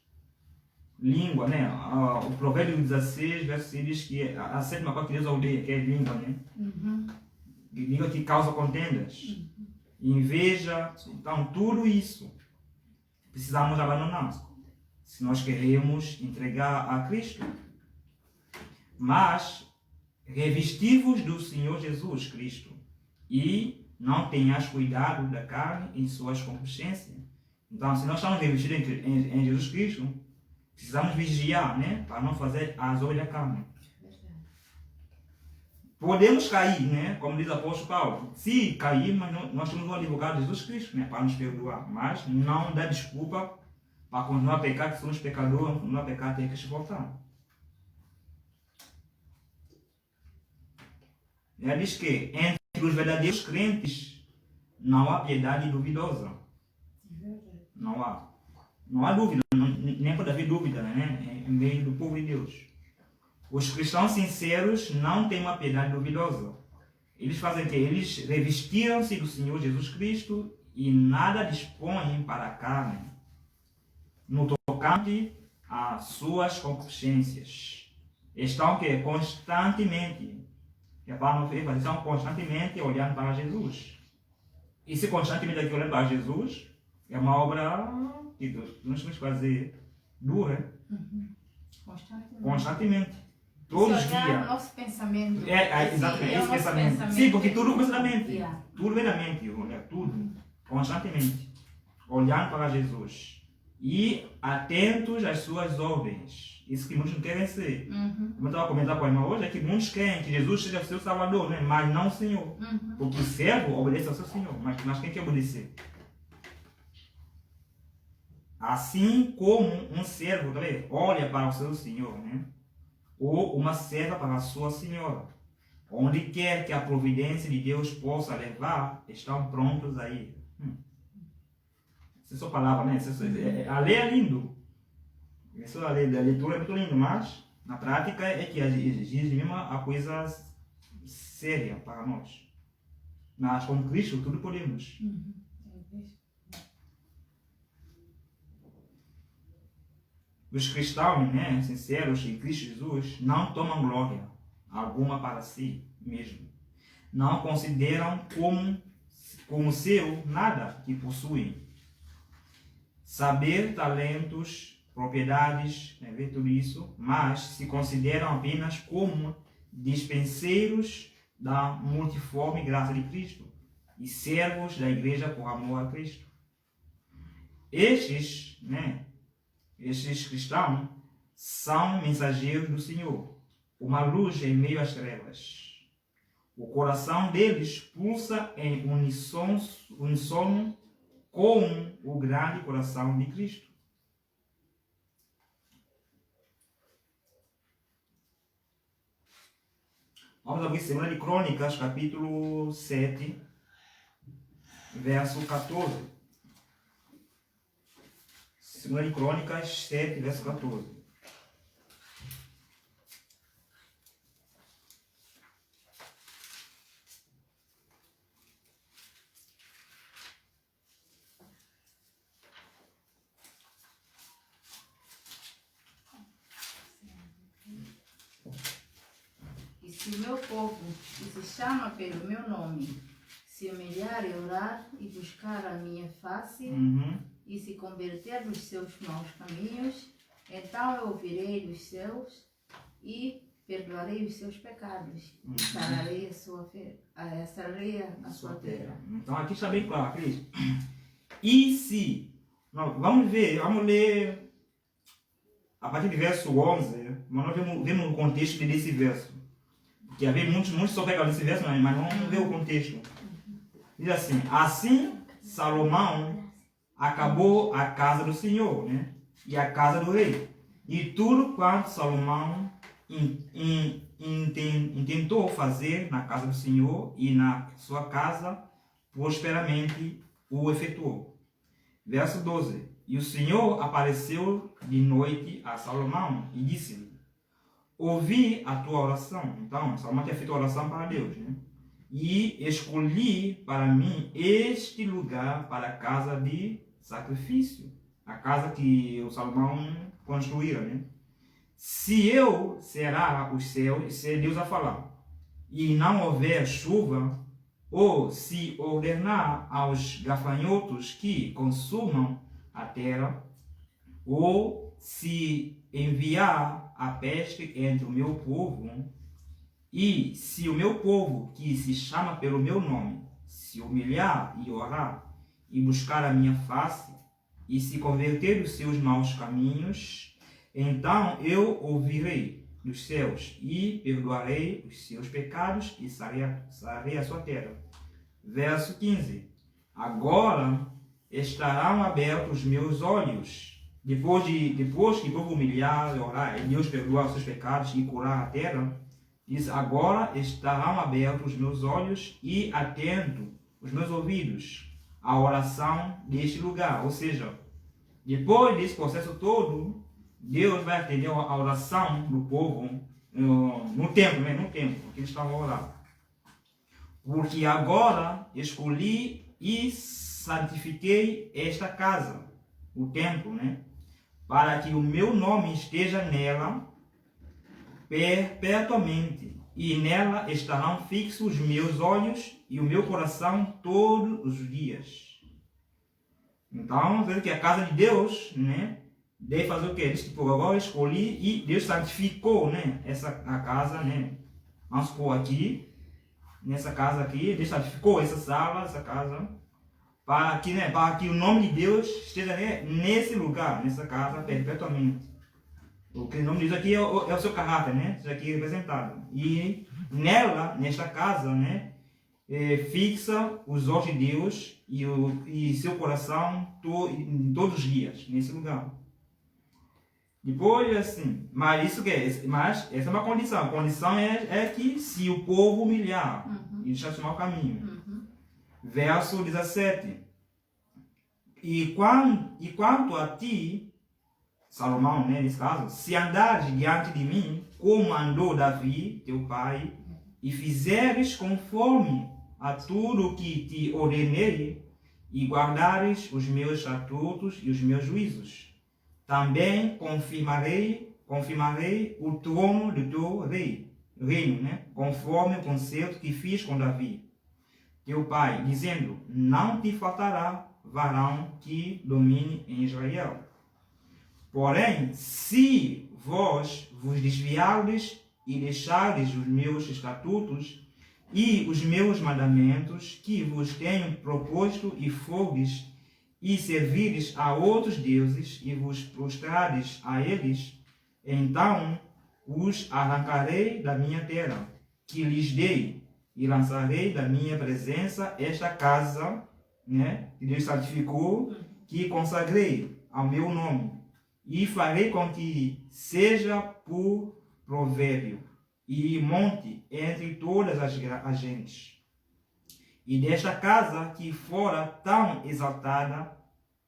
Speaker 3: Língua, né? O provérbio 16, verso 6 diz que a sétima coisa que Deus odeia, que é língua, né? Língua que causa contendas, inveja. Então tudo isso precisamos abandonar. se nós queremos entregar a Cristo. Mas revestivos do Senhor Jesus Cristo e não tenhas cuidado da carne em suas concupiscências. Então, se nós estamos revestidos em Jesus Cristo, precisamos vigiar, né, para não fazer as obras da carne. Podemos cair, né, como diz o apóstolo Paulo. Se cair, mas nós temos um advogado Jesus Cristo, né, para nos perdoar. Mas não dá desculpa para continuar a pecar, que somos pecadores, continuar a pecar, tem que se voltar. Ela diz que entre os verdadeiros crentes não há piedade duvidosa. Não há dúvida, nem pode haver dúvida, né, em meio do povo de Deus. Os cristãos sinceros não têm uma piedade duvidosa. Eles fazem o quê? Eles revestiram-se do Senhor Jesus Cristo e nada dispõem para a carne no tocante às suas concupiscências. Estão o quê? Constantemente. Estão constantemente olhando para Jesus. E se constantemente aqui olhando para Jesus, é uma obra que nós temos que fazer dura. Constantemente. Todos os dias.
Speaker 5: O nosso pensamento.
Speaker 3: Exatamente, esse pensamento. Sim, porque tudo começa da mente. Tudo vem da mente, tudo. Constantemente. Olhando para Jesus. E atentos às suas ordens. Isso que muitos não querem ser. Como eu estava comentando com a irmã hoje, é que muitos querem que Jesus seja o seu Salvador, né? Mas não o Senhor. Porque o servo obedece ao seu Senhor. Mas quem quer obedecer? Assim como um servo também olha para o seu Senhor, né? Ou uma serva para a sua senhora. Onde quer que a providência de Deus possa levar, estão prontos a ir. Essa é a sua palavra, né? A lei é lindo. Essa a leitura é muito linda, mas na prática é que exige mesmo a coisa séria para nós. Mas com Cristo tudo podemos. Os cristãos, né, sinceros em Cristo Jesus, não tomam glória alguma para si mesmo. Não consideram como seu nada que possuem. Saber, talentos, propriedades, né, ver tudo isso, mas se consideram apenas como dispenseiros da multiforme graça de Cristo e servos da igreja por amor a Cristo. Estes cristãos são mensageiros do Senhor, uma luz em meio às trevas. O coração deles pulsa em uníssono com o grande coração de Cristo. Vamos abrir 2 Crônicas, capítulo 7, verso 14. 2 Crônicas 7, verso 14.
Speaker 5: E se o meu povo, que se chama pelo meu nome, se humilhar e orar e buscar a minha face, e se converter dos seus maus caminhos, então eu ouvirei dos céus e perdoarei os seus pecados e sararei a sua terra.
Speaker 3: Então aqui está bem claro, Cristo. E se, vamos ler a partir do verso 11, mas nós vemos o contexto desse verso. Porque muitos só pegam esse verso, mas vamos ver o contexto. Diz assim, Salomão acabou a casa do Senhor, né? E a casa do rei. E tudo quanto Salomão intentou fazer na casa do Senhor e na sua casa, prosperamente o efetuou. Verso 12. E o Senhor apareceu de noite a Salomão e disse-lhe: ouvi a tua oração. Então, Salomão tinha feito oração para Deus, né? E escolhi para mim este lugar para a casa de sacrifício, a casa que o Salomão construíra, né? Se eu cerrar os céus, se Deus a falar, e não houver chuva, ou se ordenar aos gafanhotos que consumam a terra, ou se enviar a peste entre o meu povo, e se o meu povo, que se chama pelo meu nome, se humilhar e orar, e buscar a minha face, e se converter dos seus maus caminhos, então eu ouvirei dos céus e perdoarei os seus pecados e sararei a sua terra. Verso 15. Agora estarão abertos os meus olhos. Depois que o povo humilhar, orar, e Deus perdoar os seus pecados e curar a terra, diz, agora estarão abertos os meus olhos e atento os meus ouvidos à oração deste lugar. Ou seja, depois desse processo todo, Deus vai atender a oração do povo no templo, que eles estavam orando. Porque agora escolhi e santifiquei esta casa, o templo, para que o meu nome esteja nela perpetuamente, e nela estarão fixos os meus olhos e o meu coração todos os dias. Então, vendo que a casa de Deus, deve fazer o quê? Diz que agora escolhi e Deus santificou, a casa, Vamos supor aqui, nessa casa aqui, Deus santificou essa sala, essa casa, para que o nome de Deus esteja nesse lugar, nessa casa, perpetuamente. O que o nome de Deus aqui é o seu caráter, Isso aqui é representado. E nela, nesta casa, fixa os olhos de Deus e seu coração todos os dias, nesse lugar. Depois, assim, mas essa é uma condição. A condição é que se o povo humilhar e deixar de tomar o caminho. Verso 17. E quanto a ti, Salomão, nesse caso, se andares diante de mim, como andou Davi, teu pai, e fizeres conforme a tudo o que te ordenei, e guardares os meus estatutos e os meus juízos, também confirmarei o trono do teu reino, conforme o concerto que fiz com Davi, teu pai, dizendo, não te faltará varão que domine em Israel. Porém, se vós vos desviardes e deixardes os meus estatutos e os meus mandamentos que vos tenho proposto e fordes e servires a outros deuses e vos prostrardes a eles, então os arrancarei da minha terra, que lhes dei, e lançarei da minha presença esta casa, que Deus santificou, que consagrei ao meu nome, e farei com que seja por provérbio e monte entre todas as gentes. E desta casa que fora tão exaltada,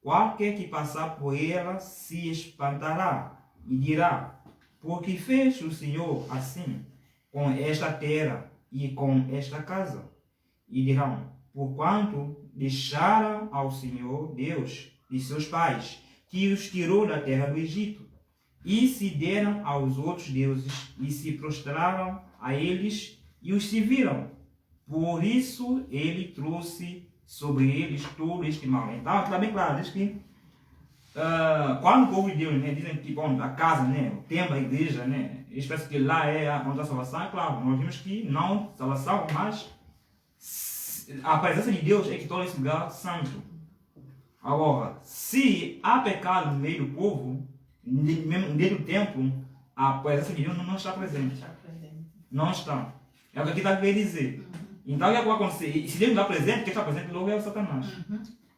Speaker 3: qualquer que passar por ela se espantará e dirá, por que fez o Senhor assim com esta terra e com esta casa? E dirão, porquanto deixaram ao Senhor Deus de seus pais, que os tirou da terra do Egito, e se deram aos outros deuses, e se prostraram a eles, e os serviram. Por isso ele trouxe sobre eles todo este mal. Então está bem claro, diz que quando o povo de Deus, dizem que a casa, o templo, a igreja, eles pensam que lá é onde a salvação. É claro, nós vimos que não salvação, mas a presença de Deus é que torna esse lugar santo. Agora, se há pecado no meio do povo, dentro do templo, a presença de Deus não está presente. Não está. É o que aqui está querendo dizer. Então, o que vai acontecer? E se Deus não está presente, quem está presente logo é o Satanás.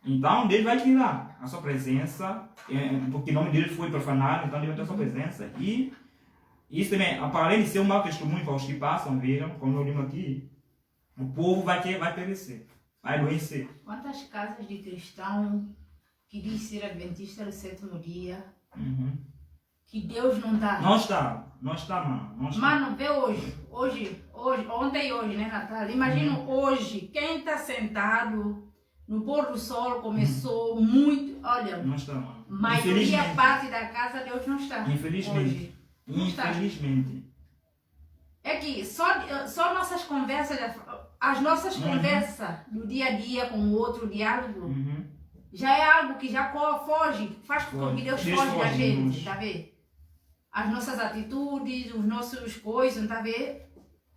Speaker 3: Então, Deus vai tirar a sua presença, porque o nome dele foi profanado, então Deus vai ter a sua presença. E isso também, para além de ser um mau testemunho para os que passam, vejam, como eu lembro aqui, o povo vai perecer, vai adoecer.
Speaker 5: Quantas casas de cristão que diz ser adventista do sétimo dia, que Deus não está?
Speaker 3: Não está, mano. Não está.
Speaker 5: Mano, vê hoje, ontem e hoje, Natal? Imagina hoje, quem está sentado no pôr do sol começou muito, olha,
Speaker 3: não está, mano.
Speaker 5: Maioria parte da casa Deus não está.
Speaker 3: Infelizmente.
Speaker 5: Hoje.
Speaker 3: Infelizmente.
Speaker 5: É que só nossas conversas, as nossas conversas do dia a dia com o outro, o diálogo, já é algo que já foge, faz com que Deus
Speaker 3: Deus
Speaker 5: foge da
Speaker 3: foge de
Speaker 5: gente,
Speaker 3: nós.
Speaker 5: está a ver? As nossas atitudes, os nossos coisas, está a ver?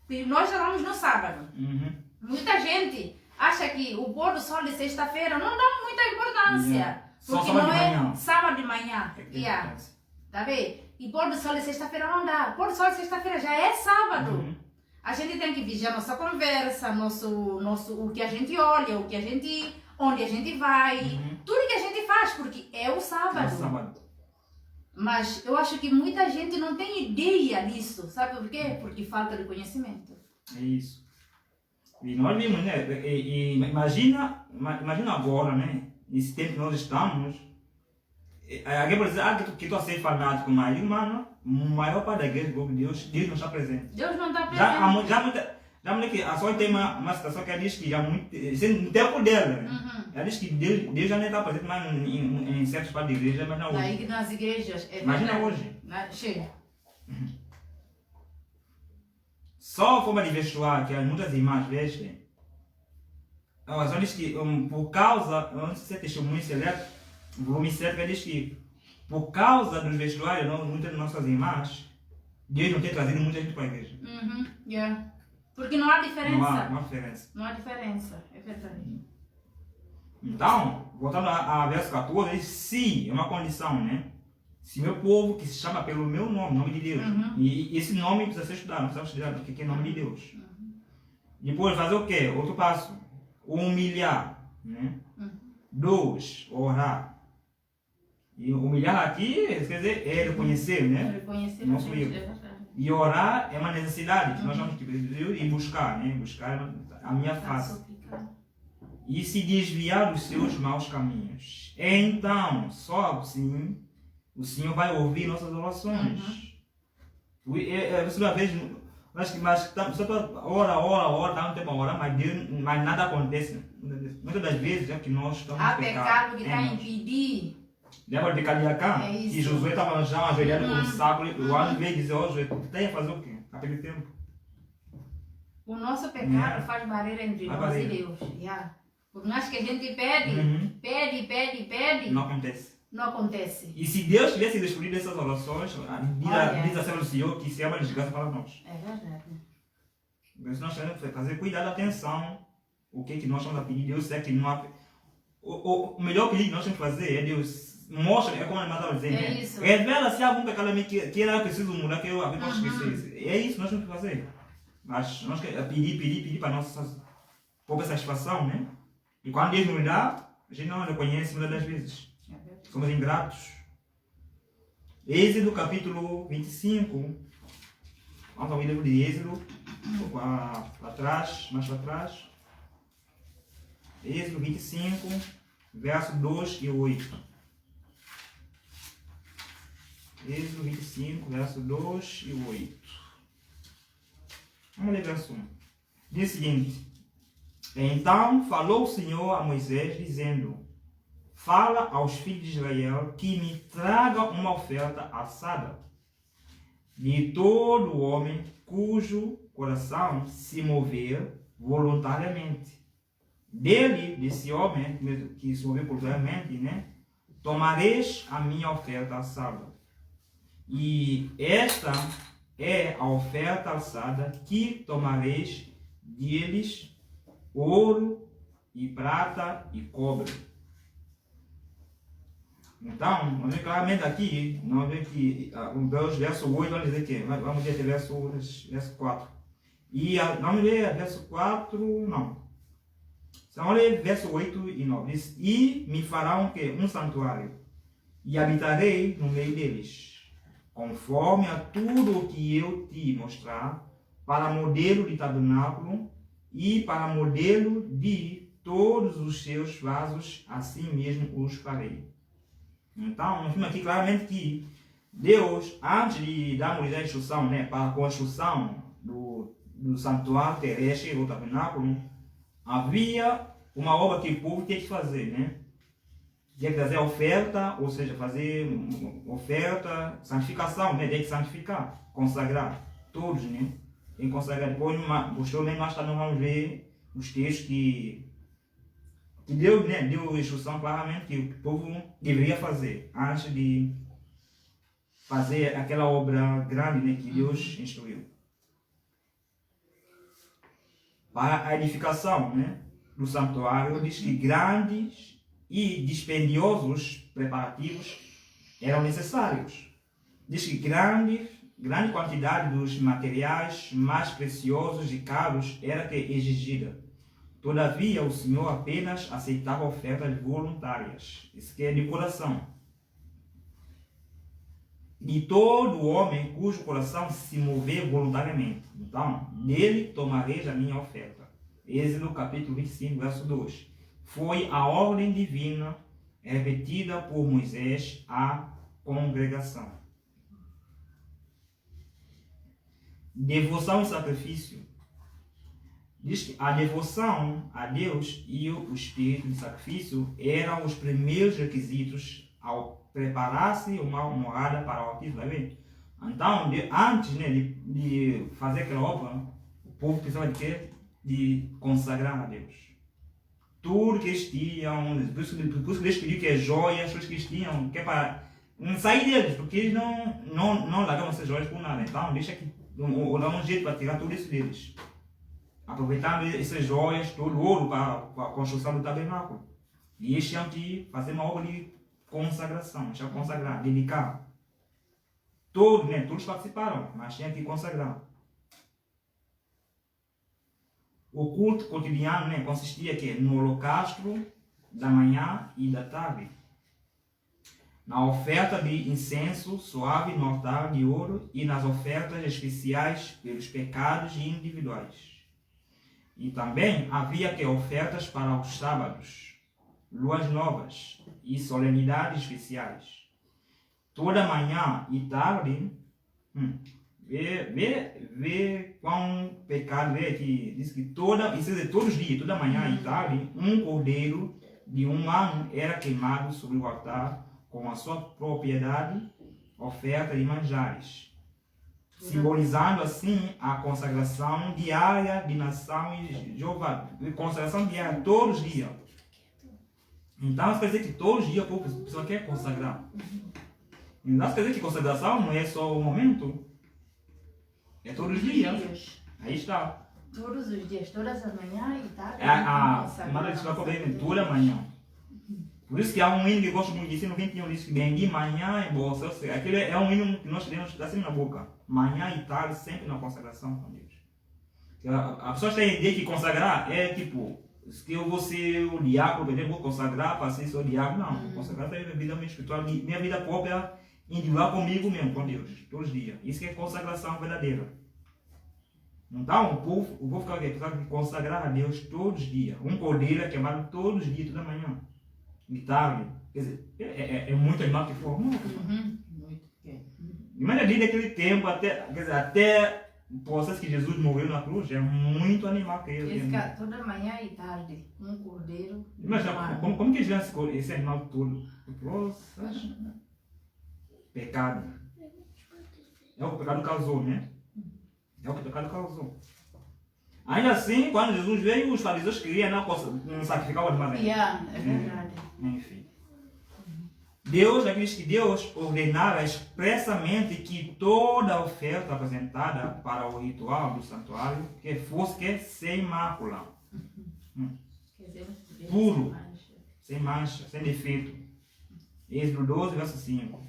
Speaker 5: E nós já vamos no sábado.
Speaker 3: Uhum.
Speaker 5: Muita gente acha que o pôr do sol de sexta-feira não dá muita importância.
Speaker 3: Yeah. Só
Speaker 5: Porque
Speaker 3: sábado
Speaker 5: não
Speaker 3: de
Speaker 5: é
Speaker 3: manhã.
Speaker 5: sábado de manhã.
Speaker 3: É que tem
Speaker 5: Yeah.
Speaker 3: importância.
Speaker 5: Tá vendo? E pôr do sol de sexta-feira não dá. Pôr do sol de sexta-feira já é sábado.
Speaker 3: Uhum.
Speaker 5: A gente tem que vigiar nossa conversa, o que a gente olha, o que a gente, onde a gente vai,
Speaker 3: Uhum.
Speaker 5: tudo que a gente faz, porque é o sábado.
Speaker 3: É sábado.
Speaker 5: Mas eu acho que muita gente não tem ideia disso. Sabe por quê? Porque falta de conhecimento.
Speaker 3: É isso. E nós vimos, né? E imagina agora, né? Nesse tempo que nós estamos. Alguém pode dizer, que estou a ser fanático, mas, mano, a maior parte da igreja, Deus não está presente.
Speaker 5: Deus não está presente.
Speaker 3: Já que a sua tem uma situação que ela diz que já muito, no tempo dela, né?
Speaker 5: Uhum.
Speaker 3: Ela diz que Deus já nem está presente mais em certas partes da igreja, mas não hoje.
Speaker 5: Daí nas igrejas. É
Speaker 3: Imagina
Speaker 5: verdade.
Speaker 3: hoje.
Speaker 5: Chega.
Speaker 3: Só a forma de vestuário que muitas irmãs vestem. Só diz que por causa, eu não sei se é testemunho seleto, volume 7, que diz que por causa dos vestuários, muitas de nossas irmãs, Deus não tem trazido muita gente para a igreja.
Speaker 5: Uhum. Yeah. Porque não há diferença.
Speaker 3: Não há diferença.
Speaker 5: Não há diferença. É verdade.
Speaker 3: Então, voltando a verso 14, diz, se é uma condição, né? Se meu povo, que se chama pelo meu nome, nome de Deus,
Speaker 5: Uhum.
Speaker 3: e esse nome precisa ser estudado, não precisa estudar o que é nome de Deus. Depois, fazer o quê? Outro passo, humilhar, né? 2, orar. E humilhar aqui, quer dizer, é reconhecer, né?
Speaker 5: Reconhecer
Speaker 3: Não
Speaker 5: a
Speaker 3: sou
Speaker 5: gente,
Speaker 3: eu.
Speaker 5: é verdade.
Speaker 3: E orar é uma necessidade que nós vamos e buscar, né? Buscar a minha face.
Speaker 5: Suplicar.
Speaker 3: E se desviar dos seus maus caminhos. Então, só assim, o Senhor vai ouvir nossas orações. Você vai ver, mas só ora, dá um tempo a orar, mas nada acontece. Muitas das vezes é que nós estamos
Speaker 5: Há pecado que está a
Speaker 3: nós.
Speaker 5: impedir.
Speaker 3: Lembra de Caliacá?
Speaker 5: É isso.
Speaker 3: Que Josué estava já ajoelhado com um saco. O
Speaker 5: Uhum.
Speaker 3: anjo veio dizer: Ó Josué, tu tem a fazer o quê? A perder tempo.
Speaker 5: O nosso pecado
Speaker 3: Yeah.
Speaker 5: faz barreira entre
Speaker 3: Faz
Speaker 5: nós
Speaker 3: barreira.
Speaker 5: e Deus. Yeah. Por mais que a gente pede,
Speaker 3: Uhum.
Speaker 5: pede,
Speaker 3: Não acontece.
Speaker 5: não acontece.
Speaker 3: E se Deus tivesse escolhido essas orações,
Speaker 5: Olha.
Speaker 3: diz a Senhora do Senhor que se é uma desgraça para nós.
Speaker 5: É verdade.
Speaker 3: Por isso nós temos que fazer cuidado, atenção. O que nós estamos a pedir? Deus é que não há. O melhor pedido que nós temos que fazer é Deus mostra, é como a irmã estava dizendo,
Speaker 5: É
Speaker 3: né?
Speaker 5: isso.
Speaker 3: Revela se há algum pecado em mim que era preciso mudar, que eu posso esquecer. É isso que nós temos que fazer. Mas nós queremos pedir para a nossa própria satisfação, né? E quando Deus nos dá, a gente não reconhece muitas das vezes.
Speaker 5: É verdade.
Speaker 3: Somos ingratos. Êxodo capítulo 25. Vamos ao livro de Êxodo. Para trás, mais para trás. Êxodo 25, verso 2 e 8. Êxodo 25, verso 2 e 8. Vamos ler verso 1. Diz o seguinte: Então falou o Senhor a Moisés, dizendo: Fala aos filhos de Israel que me tragam uma oferta assada de todo homem cujo coração se mover voluntariamente. Desse homem que se mover voluntariamente, né? Tomareis a minha oferta assada. E esta é a oferta assada que tomareis deles ouro e prata e cobre. Então, vamos ver claramente aqui, nós vemos que o verso 8 vai dizer que, vamos ver até verso 4. E vamos ler verso 4, não. Vamos ler verso 8 e 9. Diz, e me farão um santuário, e habitarei no meio deles, conforme a tudo o que eu te mostrar, para modelo de tabernáculo e para modelo de todos os seus vasos, assim mesmo os farei. Então, nós vimos aqui claramente que Deus, antes de dar a Moisés a instrução, né, para a construção do santuário terrestre, do tabernáculo, havia uma obra que o povo tinha que fazer, né? Tinha que fazer oferta, ou seja, fazer oferta, santificação, né? Tinha que santificar, consagrar, todos, né? Tem que consagrar. Depois, posteriormente, nós também vamos ver os textos que que Deus, né, deu instrução claramente que o povo deveria fazer antes de fazer aquela obra grande, né, que Deus instruiu. Para a edificação, né, do santuário, diz que grandes e dispendiosos preparativos eram necessários. Diz que grande quantidade dos materiais mais preciosos e caros era que exigida. Todavia, o Senhor apenas aceitava ofertas voluntárias. Isso que é de coração. De todo homem cujo coração se mover voluntariamente. Então, dele tomareis a minha oferta. Êxodo capítulo 25, verso 2. Foi a ordem divina repetida por Moisés à congregação. Devoção e sacrifício. Diz que a devoção a Deus e o espírito de sacrifício eram os primeiros requisitos ao preparar-se uma morada para o Altíssimo. Tá vendo? Então, antes, né, de fazer aquela obra, o povo precisava de quê? De consagrar a Deus. Tudo que eles tinham, por isso que eles pediam que é joias, tudo que eles tinham, que é para não sair deles, porque eles não largavam essas joias por nada. Então, deixa que dá um jeito para tirar tudo isso deles. Aproveitando essas joias, todo o ouro para a construção do tabernáculo. E eles tinham que fazer uma obra de consagração, tinham que consagrar, dedicar. Todos participaram, mas tinham que consagrar. O culto cotidiano, né, consistia no holocausto da manhã e da tarde, na oferta de incenso suave no altar de ouro e nas ofertas especiais pelos pecados individuais. E também havia ofertas para os sábados, luas novas e solenidades especiais. Toda manhã e tarde, vê quão pecado é que diz que todos os dias, toda manhã e tarde, um cordeiro de 1 ano era queimado sobre o altar com a sua propriedade, oferta de manjares, simbolizando assim a consagração diária de nação e Jeová, consagração diária todos os dias. Então, isso quer dizer que todos os dias a pessoa quer consagrar. Então, isso quer dizer que consagração não é só o momento, é todos os dias. Aí está.
Speaker 5: Todos os dias, todas as manhãs e tarde.
Speaker 3: Manda desculpa problema, toda manhã. Por isso que há um hino que eu gosto muito de ensino 21, diz que bem de manhã e bolsa. Aquele é um hino que nós temos assim na boca. Manhã e tarde, sempre na consagração com Deus. A pessoa tem a ideia que consagrar é tipo, que eu vou ser o diácono, eu vou consagrar para ser só diácono. Não, consagrar é minha vida espiritual, minha vida própria, individual comigo mesmo, com Deus, todos os dias. Isso que é consagração verdadeira. Então, o povo precisava de consagrar a Deus todos os dias. Um cordeiro é queimado todos os dias, toda manhã. De tarde. Quer dizer, é muito animal que for. Imagina ali naquele tempo, até o processo que Jesus morreu na cruz, é muito animal que ele.
Speaker 5: Toda manhã e tarde, um cordeiro.
Speaker 3: Imagina, como que já esse animal todo? Pecado. É o pecado que causou, né? É o que o pecado causou. Ainda assim, quando Jesus veio, os fariseus queriam não sacrificar o animal.
Speaker 5: É verdade.
Speaker 3: Enfim. Deus ordenara expressamente que toda oferta apresentada para o ritual do santuário que fosse sem mácula, puro, sem mancha, sem defeito. Êxodo 12, verso 5.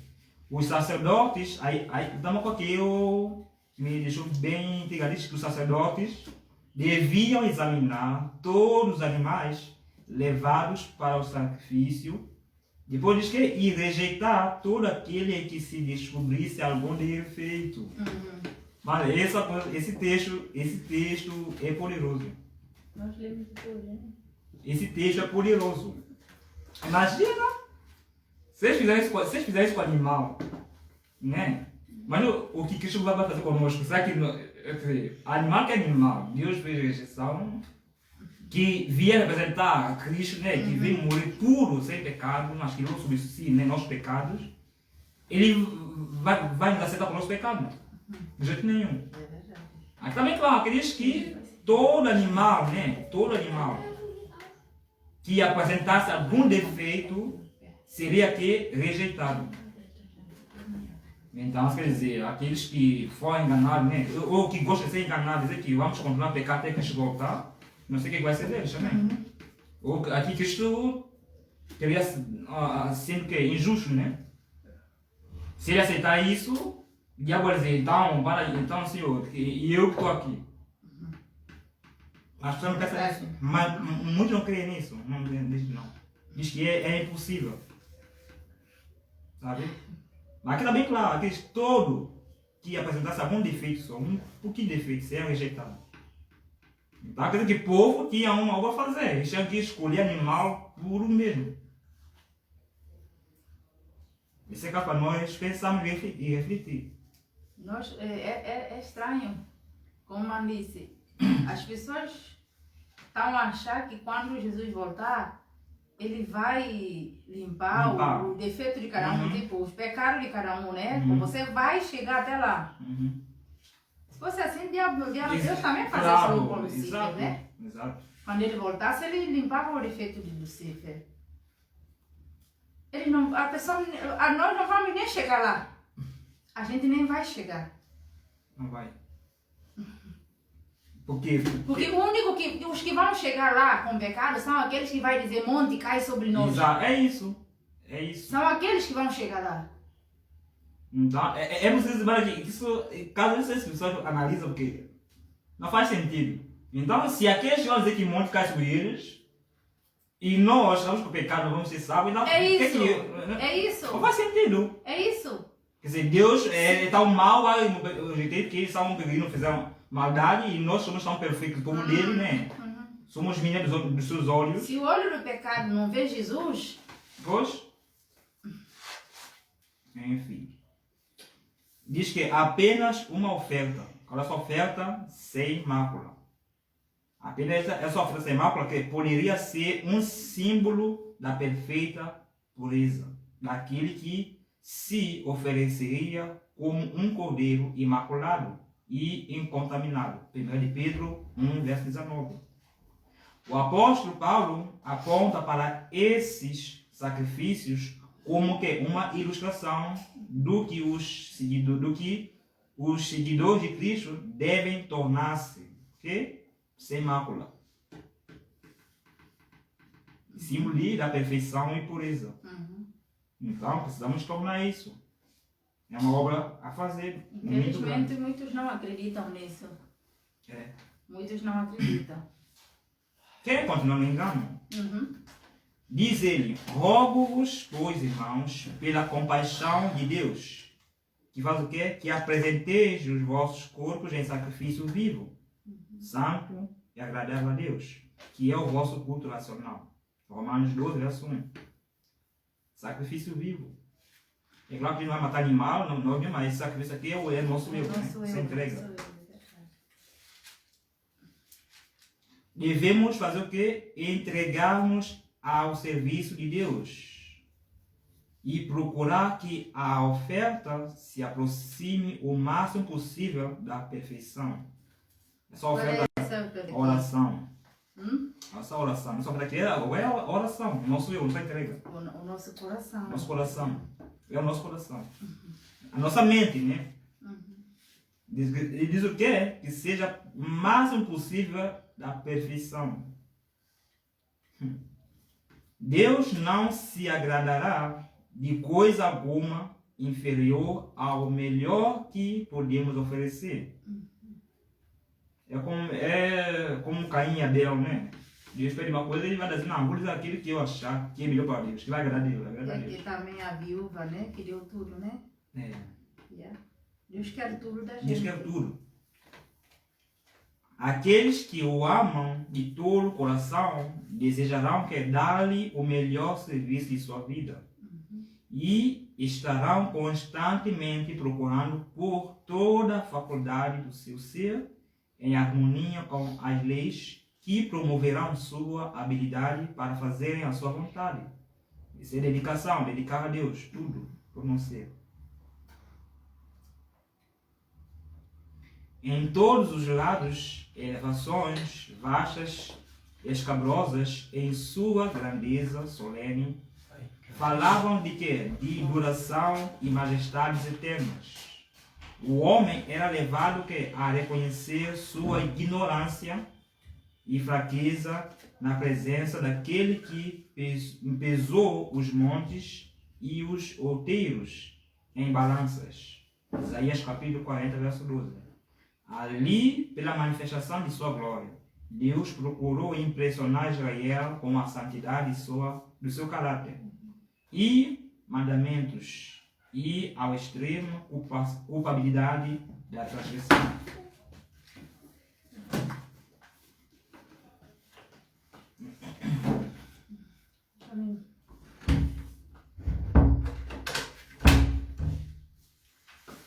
Speaker 3: Os sacerdotes, aí dá uma que eu me deixou bem integralista, que os sacerdotes deviam examinar todos os animais levados para o sacrifício, depois diz que e rejeitar todo aquele que se descobrisse algum defeito. Mas esse texto é poderoso.
Speaker 2: Nós lemos depois, né?
Speaker 3: Esse texto é poderoso. Imagina se eles fizerem isso com o animal, né? Mas o que Cristo vai fazer conosco? Será que animal que é animal? Deus fez rejeição, que vier representar a Cristo, né? Que veio morrer puro, sem pecado, mas que não sobre si, né? Nossos pecados. Ele vai nos aceitar com o nosso pecado? De jeito nenhum. Aqui também, claro, que diz que todo animal, né? Todo animal que apresentasse algum defeito seria que rejeitado. Então, quer dizer, aqueles que foram enganados, né? Ou que gostam de ser enganados, dizer que vamos continuar a pecar até que Cristo voltar, não sei o que vai ser deles também. Ou aqui Cristo teria sendo que injusto, né? Se ele aceitar isso, o diabo vai dizer, então Senhor, e eu que estou aqui. As pessoas não pensam nisso. Mas muitos não creem nisso. Não. Diz que é impossível. Sabe? Mas aqui está bem claro, aqueles todo que apresentasse algum defeito só, um pouquinho de defeito, seria rejeitado. Então, quer dizer que o povo tinha algo a fazer. Eles tinham que escolher animal puro mesmo. Isso é para nós pensarmos e refletir.
Speaker 5: É estranho, como a disse, as pessoas estão a achar que quando Jesus voltar, ele vai limpar. O defeito de cada um, tipo, os pecados de cada um, né? Você vai chegar até lá. Se fosse assim, Deus também fazia isso com Lucifer, né?
Speaker 3: Exato.
Speaker 5: Quando ele voltasse, ele limpava o defeito de Lucifer. Nós não vamos nem chegar lá. A gente nem vai chegar.
Speaker 3: Não vai. Porque
Speaker 5: o único que os que vão chegar lá com pecado são aqueles que vai dizer monte cai sobre nós.
Speaker 3: Exato. É isso.
Speaker 5: São aqueles que vão chegar lá.
Speaker 3: Então, é preciso dizer que isso, caso essas pessoas analisam, porque não faz sentido. Então, se aqueles vão dizer que monte cai sobre eles, e nós estamos com o pecado, não vamos ser salvos, então...
Speaker 5: É isso.
Speaker 3: Não faz sentido.
Speaker 5: É isso.
Speaker 3: Quer dizer, Deus é tão mau, o jeito que eles estavam pequeninos, fizeram maldade, e nós somos tão perfeitos, o povo dele, né? Somos meninas dos seus olhos.
Speaker 5: Se o olho do pecado não vê Jesus...
Speaker 3: Pois? Enfim. Diz que apenas uma oferta. Olha essa oferta sem mácula. Apenas essa oferta sem mácula que poderia ser um símbolo da perfeita pureza. Daquele que se ofereceria como um cordeiro imaculado e incontaminado. 1 de Pedro 1, verso 19. O apóstolo Paulo aponta para esses sacrifícios como que uma ilustração do que os seguidores de Cristo devem tornar-se, sem mácula. Símbolo da perfeição e pureza. Então, precisamos tornar isso. É uma obra a fazer.
Speaker 5: Infelizmente, muitos não acreditam nisso. Muitos não acreditam.
Speaker 3: Quer continuar no engano? Diz ele, rogo-vos, pois, irmãos, pela compaixão de Deus, que faz o quê? Que apresenteis os vossos corpos em sacrifício vivo, santo e agradável a Deus, que é o vosso culto racional. Romanos 12, verso 1. Sacrifício vivo. É claro que não vai matar animal, não, mas esse sacrifício aqui é nosso eu, né? Você entrega. Devemos fazer o quê? Entregarmos ao serviço de Deus e procurar que a oferta se aproxime o máximo possível da perfeição. Essa oferta é oração. Essa oração. Essa oferta aqui é a oração. Nosso eu, nossa entrega.
Speaker 5: O nosso coração.
Speaker 3: Nosso coração. É o nosso coração. A nossa mente, né? Ele diz o quê? Que seja o máximo possível da perfeição. Deus não se agradará de coisa alguma inferior ao melhor que podemos oferecer. É como Caim e Abel, né? Deus pede uma coisa e ele vai dizer, não, vou dizer aquilo que eu achar que é melhor para Deus, que vai agradar Deus.
Speaker 5: E aqui também a viúva, né? Que deu tudo, né? Deus quer tudo da gente.
Speaker 3: Deus quer tudo. Aqueles que o amam de todo o coração desejarão que dar-lhe o melhor serviço de sua vida. E estarão constantemente procurando por toda a faculdade do seu ser, em harmonia com as leis que promoverão sua habilidade para fazerem a sua vontade. Isso é dedicação, dedicar a Deus, tudo, por não ser. Em todos os lados, elevações vastas escabrosas em sua grandeza solene, falavam de quê? De duração e majestades eternas. O homem era levado a reconhecer sua ignorância e fraqueza na presença daquele que pesou os montes e os outeiros em balanças. Isaías capítulo 40, verso 12. Ali, pela manifestação de sua glória, Deus procurou impressionar Israel com a santidade do seu caráter e mandamentos, e ao extremo culpabilidade da transgressão.
Speaker 2: Amém.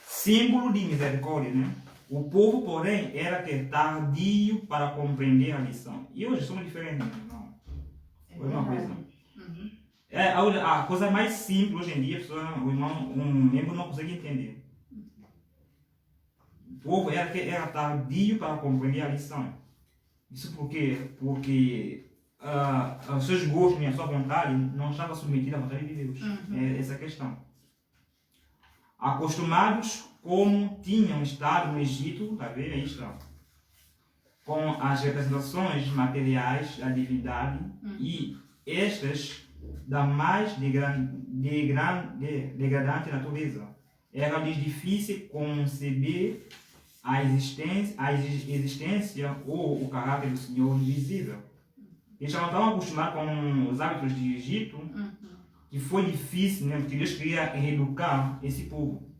Speaker 3: Símbolo de misericórdia, né? O povo, porém, era tardio para compreender a lição. E hoje somos diferentes, não? Foi uma coisa. A coisa mais simples hoje em dia, um membro não consegue entender. O povo era tardio para compreender a lição. Isso por quê? Porque os seus gostos e a sua vontade não estavam submetidos à vontade de Deus. É essa a questão. Acostumados como tinham estado no Egito, tá vendo? Aí está. Com as representações materiais da divindade e estas da mais degradante natureza. Era-lhes difícil conceber a existência ou o caráter do Senhor invisível. Eles já não estavam acostumados com os hábitos de Egito, que foi difícil, né? Porque Deus queria reeducar esse povo.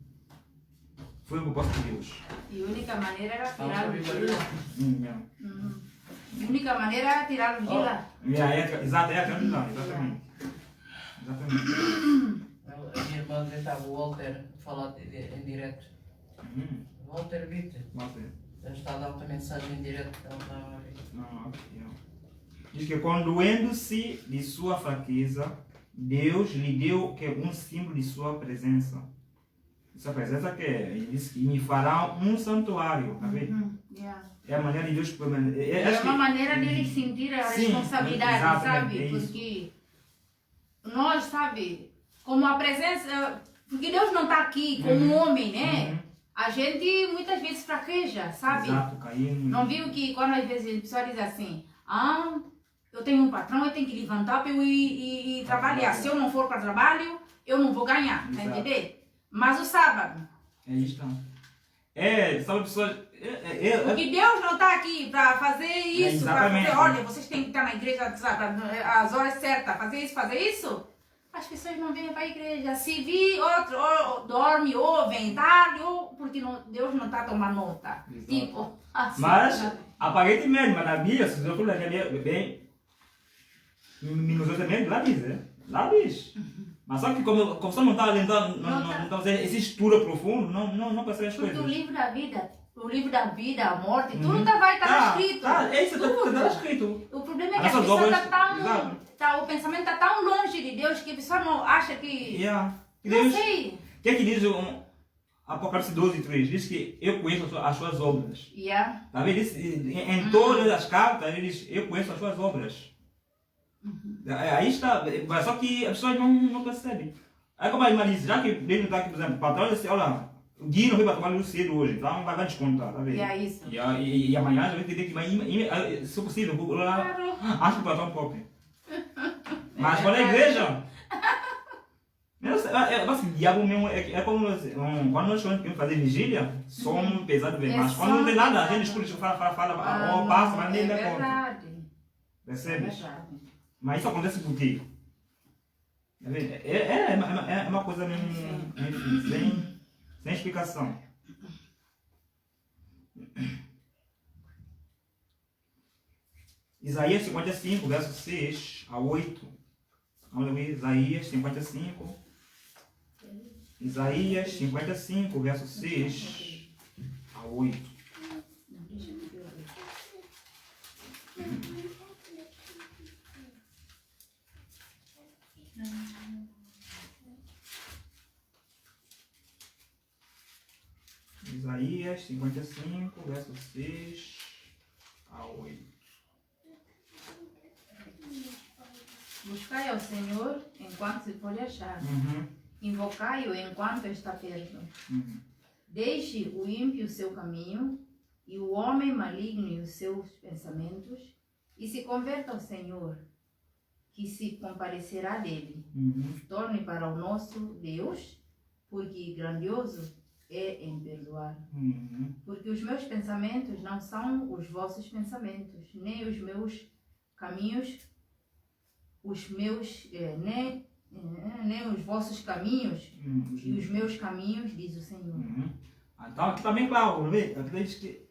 Speaker 3: Foi o propósito de Deus.
Speaker 5: E a única maneira era tirá-los de lá. A única maneira era tirá-los de lá.
Speaker 3: Exato, é aquela de lá, exatamente.
Speaker 4: A minha irmã estava o Walter a falar em direto. Walter Witte. Ele está a dar outra mensagem em direto.
Speaker 3: Diz que condoendo-se de sua fraqueza, Deus lhe deu um símbolo de sua presença. Sua presença ele disse que me fará um santuário, tá vendo? É a maneira de Deus.
Speaker 5: É uma maneira de ele sentir a responsabilidade, sabe? Porque nós, sabe, como a presença, porque Deus não está aqui como um homem, né? A gente muitas vezes fraqueja, sabe?
Speaker 3: Exato, caindo.
Speaker 5: Não viu que quando às vezes a pessoa diz assim, eu tenho um patrão, eu tenho que levantar para eu ir trabalhar. Se eu não for para trabalho, eu não vou ganhar, tá entendendo? Mas o sábado.
Speaker 3: É isso, não. Sabe, pessoas.
Speaker 5: Porque Deus não está aqui para fazer isso, para dizer, olha, vocês têm que estar na igreja, sabe, às horas certas, fazer isso. As pessoas não vêm para a igreja. Se vir outro, ou dorme, ou vem tarde, ou porque Deus não está tomando nota.
Speaker 3: Exato.
Speaker 5: Tipo, assim.
Speaker 3: Mas, aparentemente, mas na Bíblia, se você for ler bem, minuciosamente, lá diz, né? Lá diz. Mas só que como você não está lendo, não está fazendo esse estudo profundo, não percebe as coisas.
Speaker 5: Porque o livro da vida, a morte, tudo vai estar escrito.
Speaker 3: É isso, está escrito.
Speaker 5: O problema é que a pessoa o pensamento está tão longe de Deus que a pessoa não acha que...
Speaker 3: Deus,
Speaker 5: não sei.
Speaker 3: O que é que diz Apocalipse 12:3? Diz que eu conheço as suas obras. Tá vendo? Em todas as cartas, ele diz, eu conheço as suas obras. Aí está, só que as pessoas não percebem. Aí como a irmã disse, já que Deus não está aqui, por exemplo, o patrão disse, olha, o Gui não veio para trabalhar cedo hoje, então vai descontar, tá vendo?
Speaker 5: É isso.
Speaker 3: E amanhã já vai ter que, se possível, vou lá, acho que o patrão pobre. Mas quando a igreja... Assim, o diabo mesmo é como quando nós queremos fazer vigília, somos pesados bem, mas quando não tem nada, a gente escuta, fala, ou passa, mas nem dá conta. Percebe? Mas isso acontece por quê? É uma coisa mesmo sem explicação. Isaías 55, verso 6 a 8. Vamos ver Isaías 55. Isaías 55, verso 6 a 8. Isaías 55, verso 6 a 8.
Speaker 5: Buscai ao Senhor enquanto se pode achar. Invocai-o enquanto está perto. Deixe o ímpio o seu caminho e o homem maligno os seus pensamentos, e se converta ao Senhor, que se compadecerá dele. Torne para o nosso Deus, porque grandioso é em perdoar. Porque os meus pensamentos não são os vossos pensamentos, nem os meus caminhos, nem os vossos caminhos e os meus caminhos, diz o Senhor.
Speaker 3: Então aqui também, claro, aqui diz que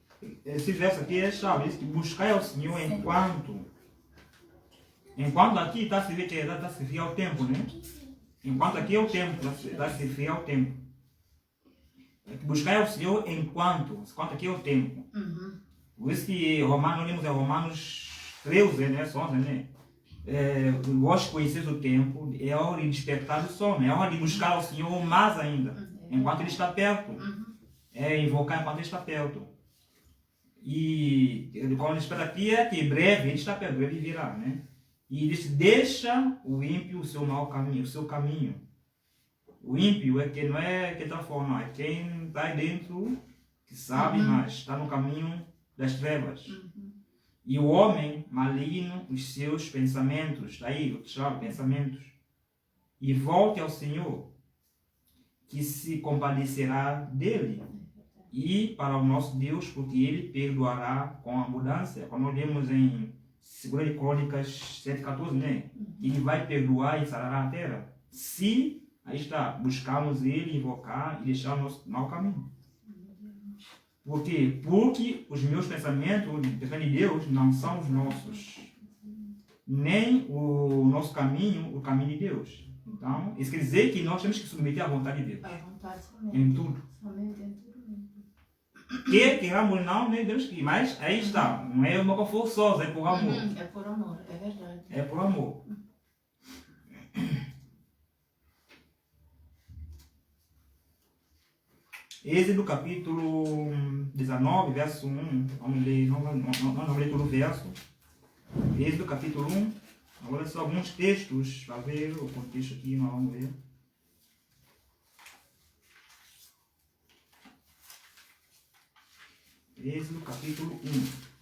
Speaker 3: esse verso aqui é chave, diz que buscai ao Senhor enquanto aqui está a se ver que está a se referir ao tempo, né? Enquanto aqui é o tempo, está a se referir ao tempo. Buscai ao Senhor enquanto aqui é o tempo. Por isso que Romanos 13, né? 11, né? Vós conheceis o tempo, é hora de despertar do sono, é hora de buscar ao Senhor mais ainda, enquanto Ele está perto. Invocar enquanto Ele está perto. E quando Ele espera aqui é que breve Ele está perto, Ele virá, né? E diz: deixa o ímpio o seu mau caminho, o seu caminho. O ímpio é quem não é quem está fora, não, é quem está aí dentro, que sabe, mas está no caminho das trevas. E o homem maligno, os seus pensamentos, está aí, o que chama pensamentos. E volte ao Senhor, que se compadecerá dele, e para o nosso Deus, porque Ele perdoará com abundância. Quando nós lemos em 2 Crônicas 7,14, né? Ele vai perdoar e sarará a terra. Se, aí está, buscarmos Ele, invocar e deixar o nosso mau caminho. Por quê? Porque os meus pensamentos de Deus não são os nossos. Nem o nosso caminho, o caminho de Deus. Então, isso quer dizer que nós temos que submeter à vontade de Deus.
Speaker 5: A vontade somente.
Speaker 3: Em tudo.
Speaker 5: Somente em tudo mesmo.
Speaker 3: Queramos não, nem Deus que. Mas aí está. Não é uma coisa forçosa, é por amor.
Speaker 5: É por amor, é verdade.
Speaker 3: É por amor. Êxodo capítulo 19, verso 1. Vamos ler, não ler todo o verso. Êxodo capítulo 1. Agora são alguns textos para ver o contexto aqui, nós vamos ver. Êxodo capítulo 1.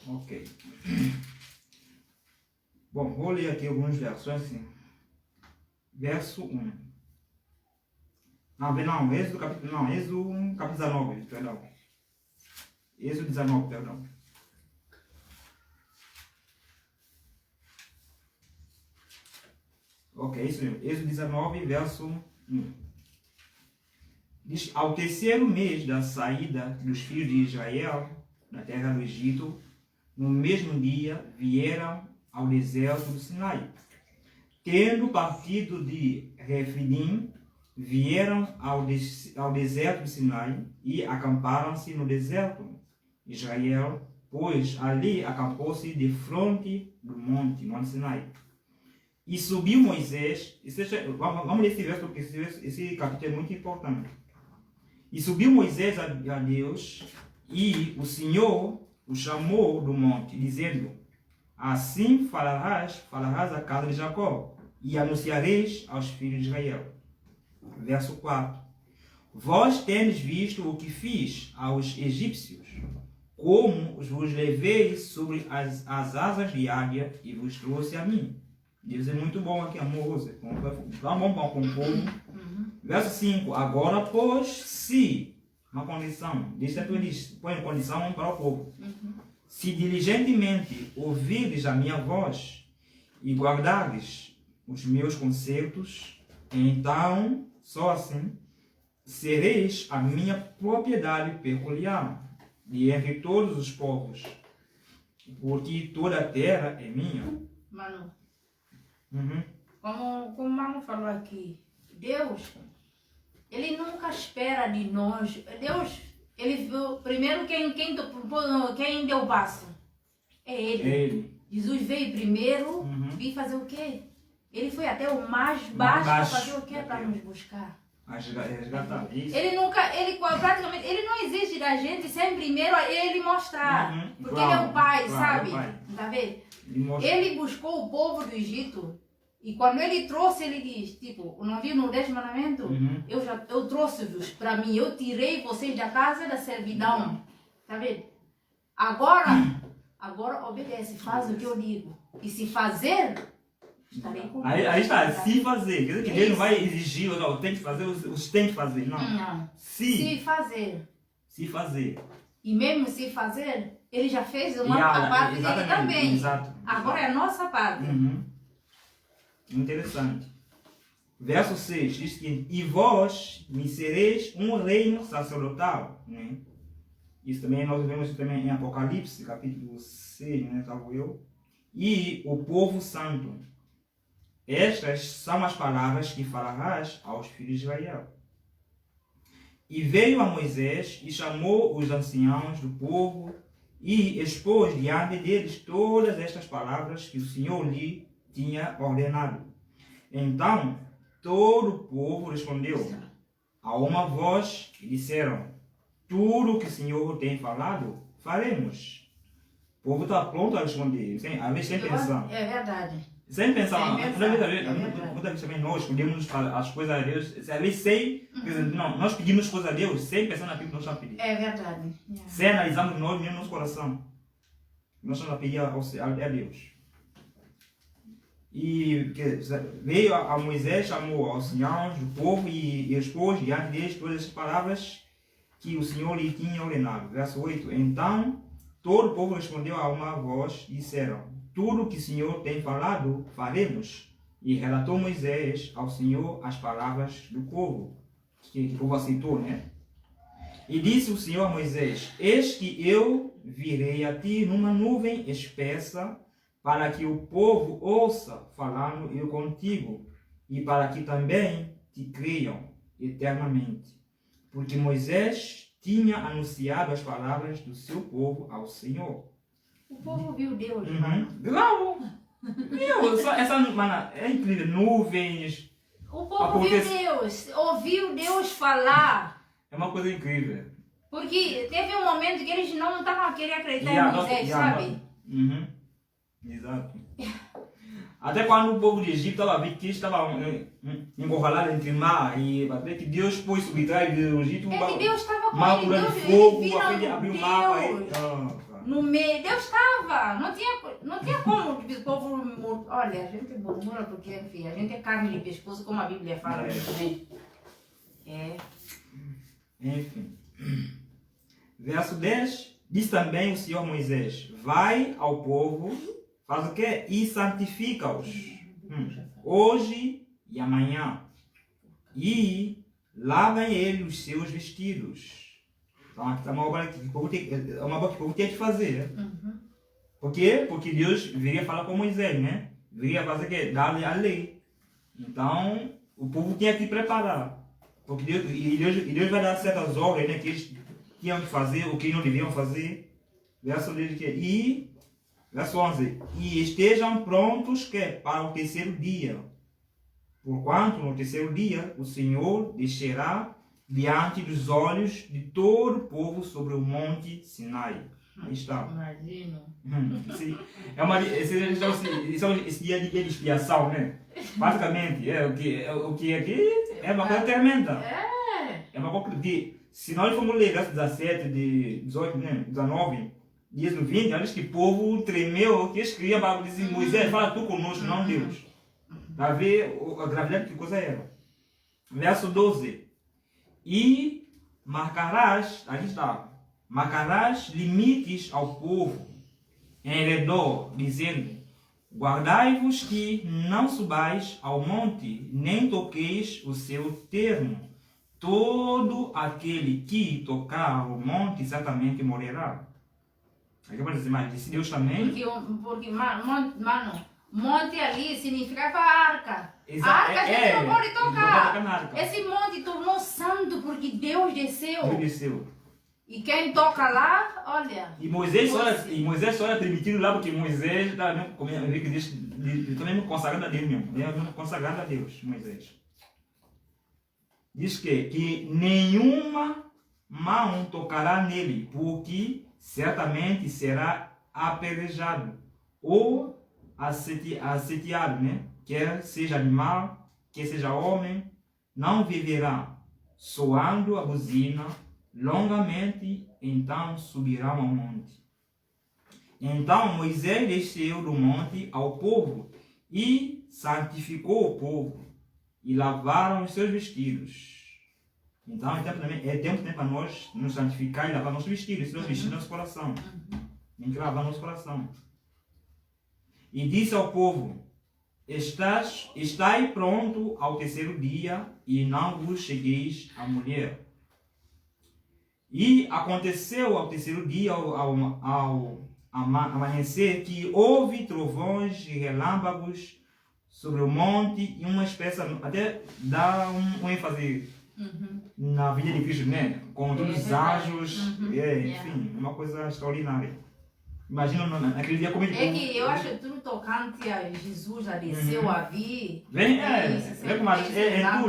Speaker 3: Ok. Bom, vou ler aqui alguns versos assim. Verso 1. Êxodo capítulo 19, perdão. Êxodo 19, perdão. Ok, isso mesmo. Êxodo 19, verso 1. Diz: ao terceiro mês da saída dos filhos de Israel da terra do Egito, no mesmo dia vieram ao deserto do Sinai. Tendo partido de Refidim, vieram ao deserto do Sinai e acamparam-se no deserto. Israel, pois, ali acampou-se de fronte do monte Sinai. E subiu Moisés, vamos ler esse verso porque esse capítulo é muito importante. E subiu Moisés a Deus, e o Senhor o chamou do monte, dizendo: assim falarás à casa de Jacó, e anunciareis aos filhos de Israel. Verso 4. Vós tendes visto o que fiz aos egípcios, como os vos levei sobre as asas de águia e vos trouxe a mim. Deus é muito bom aqui, amoroso. Dá um bom com o povo. Verso 5. Agora, pois, se, uma condição, põe condição para o povo. Se diligentemente ouvirdes a minha voz e guardardes os meus concertos, então, só assim, sereis a minha propriedade peculiar de entre todos os povos, porque toda a terra é minha.
Speaker 5: Manu, como o Manu falou aqui, Deus, Ele nunca espera de nós. Deus, Ele viu primeiro quem deu o passo. É Ele. Jesus veio primeiro e fazer o quê? Ele foi até o mais baixo para fazer o quê? Para nos buscar.
Speaker 3: A resgatar. Isso.
Speaker 5: Ele nunca, ele praticamente, ele não exige da gente sem primeiro ele mostrar. Porque
Speaker 3: Claro,
Speaker 5: ele é o pai,
Speaker 3: claro,
Speaker 5: sabe?
Speaker 3: é o pai.
Speaker 5: Tá vendo?
Speaker 3: Mostra.
Speaker 5: Ele buscou o povo do Egito e quando ele trouxe, ele diz, tipo, não viu no 10 mandamentos? Eu trouxe-vos para mim, eu tirei vocês da casa da servidão. Tá vendo? Agora obedece, faz o que eu digo. E se fazer, estarei com
Speaker 3: Aí está, se fazer. Quer dizer que Deus não vai exigir, não, tem que fazer, os tem que fazer. Não.
Speaker 5: Não.
Speaker 3: Se
Speaker 5: fazer.
Speaker 3: Se fazer.
Speaker 5: E mesmo se fazer, ele já fez a parte dele
Speaker 3: exatamente,
Speaker 5: também.
Speaker 3: Exato.
Speaker 5: Agora é a nossa parte.
Speaker 3: Interessante. Verso 6 diz que e vós me sereis um reino sacerdotal. Né? Isso também nós vemos também em Apocalipse, capítulo 6, né, salvo eu. E o povo santo. Estas são as palavras que falarás aos filhos de Israel. E veio a Moisés e chamou os anciãos do povo e expôs diante deles todas estas palavras que o Senhor lhe tinha ordenado. Então todo o povo respondeu a uma voz e disseram: tudo o que o Senhor tem falado, faremos. O povo está pronto a responder, às vezes sem pensar.
Speaker 5: É verdade.
Speaker 3: Sem pensar.
Speaker 5: Muitas
Speaker 3: vezes também nós pedimos as coisas a Deus, às vezes sem, não, nós pedimos coisas a Deus sem pensar naquilo que nós estamos pedindo.
Speaker 5: É verdade.
Speaker 3: Sem analisarmos nós mesmo nosso coração. Nós estamos a pedir a Deus. E veio a Moisés, chamou aos anciãos do povo e expôs diante deles todas as palavras que o Senhor lhe tinha ordenado. Verso 8. Então todo o povo respondeu a uma voz e disseram: tudo o que o Senhor tem falado, faremos. E relatou Moisés ao Senhor as palavras do povo, que o povo aceitou, né? E disse o Senhor a Moisés: eis que eu virei a ti numa nuvem espessa, para que o povo ouça falando eu contigo, e para que também te creiam eternamente. Porque Moisés tinha anunciado as palavras do seu povo ao Senhor.
Speaker 5: O povo viu Deus.
Speaker 3: Não! Essa mano, é incrível. Nuvens.
Speaker 5: O povo viu Deus, ouviu Deus falar.
Speaker 3: É uma coisa incrível.
Speaker 5: Porque teve um momento que eles não estavam a querer acreditar em Moisés, sabe?
Speaker 3: Exato. Até quando o povo de Egito estava vendo que estava encurralado entre mar e até que Deus pôs sobre trás do Egito
Speaker 5: que Deus estava com
Speaker 3: mar
Speaker 5: ele,
Speaker 3: de fogo,
Speaker 5: eles
Speaker 3: abriu o mar para ele.
Speaker 5: No meio, Deus estava. Não tinha como o povo. Olha, a gente murmura porque, enfim, a gente é carne de pescoço, como a Bíblia fala também.
Speaker 3: Enfim. Verso 10. Diz também o Senhor Moisés: vai ao povo, faz o quê? E santifica-os hoje e amanhã, e lavem eles os seus vestidos. Então, é uma obra que o povo tem que fazer. Por quê? Porque Deus viria falar com Moisés, né? Viria fazer o quê? Dar-lhe a lei. Então, o povo tinha que preparar. Porque Deus vai dar certas ordens, né, que eles tinham que fazer, o que não deviam fazer. Verso 10, e verso 11. E estejam prontos para o terceiro dia. Porquanto no terceiro dia o Senhor descerá diante dos olhos de todo o povo sobre o monte Sinai. Aí está.
Speaker 5: Imagino.
Speaker 3: Esse dia de expiação, né? Basicamente, o que aqui é uma coisa tremenda. É uma coisa que, se nós formos ler verso 17, de 18, né, 19, dias no 20, olha que o povo tremeu, que eles queriam para dizer: Moisés, fala tu conosco, não Deus. Para ver a gravidade que coisa era. Verso 12. E marcarás, aqui está, marcarás limites ao povo em redor, dizendo: guardai-vos que não subais ao monte, nem toqueis o seu termo. Todo aquele que tocar o monte certamente morrerá. Aqui pode dizer, mas disse Deus também.
Speaker 5: Porque mano, monte ali significava arca. A arca a gente não pode tocar. Esse monte tornou santo porque Deus desceu.
Speaker 3: Deus desceu.
Speaker 5: E quem toca lá, olha.
Speaker 3: E Moisés só era permitido lá porque Moisés estava também consagrado a Deus mesmo. Ele era consagrado a Deus, Moisés. diz que nenhuma mão tocará nele, porque certamente será apedrejado ou assediado, né? Quer seja animal, quer seja homem, não viverá. Soando a buzina longamente, então subirá ao monte. Então Moisés desceu do monte ao povo e santificou o povo e lavaram os seus vestidos. Então é tempo também para nós nos santificar e lavar nossos vestidos, nos vestir nosso coração. Tem que lavar nosso coração. E disse ao povo: Estai pronto ao terceiro dia, e não vos chegueis à mulher. E aconteceu ao terceiro dia, ao amanhecer, que houve trovões e relâmpagos sobre o monte, e uma espécie, até dá um ênfase na vida de Cristo, né? Com todos os anjos, enfim, uma coisa extraordinária. Imagina naquele dia como ele...
Speaker 5: É que eu acho tudo tocante a Jesus, a desceu, a vir.
Speaker 3: Vem,
Speaker 5: vem
Speaker 3: como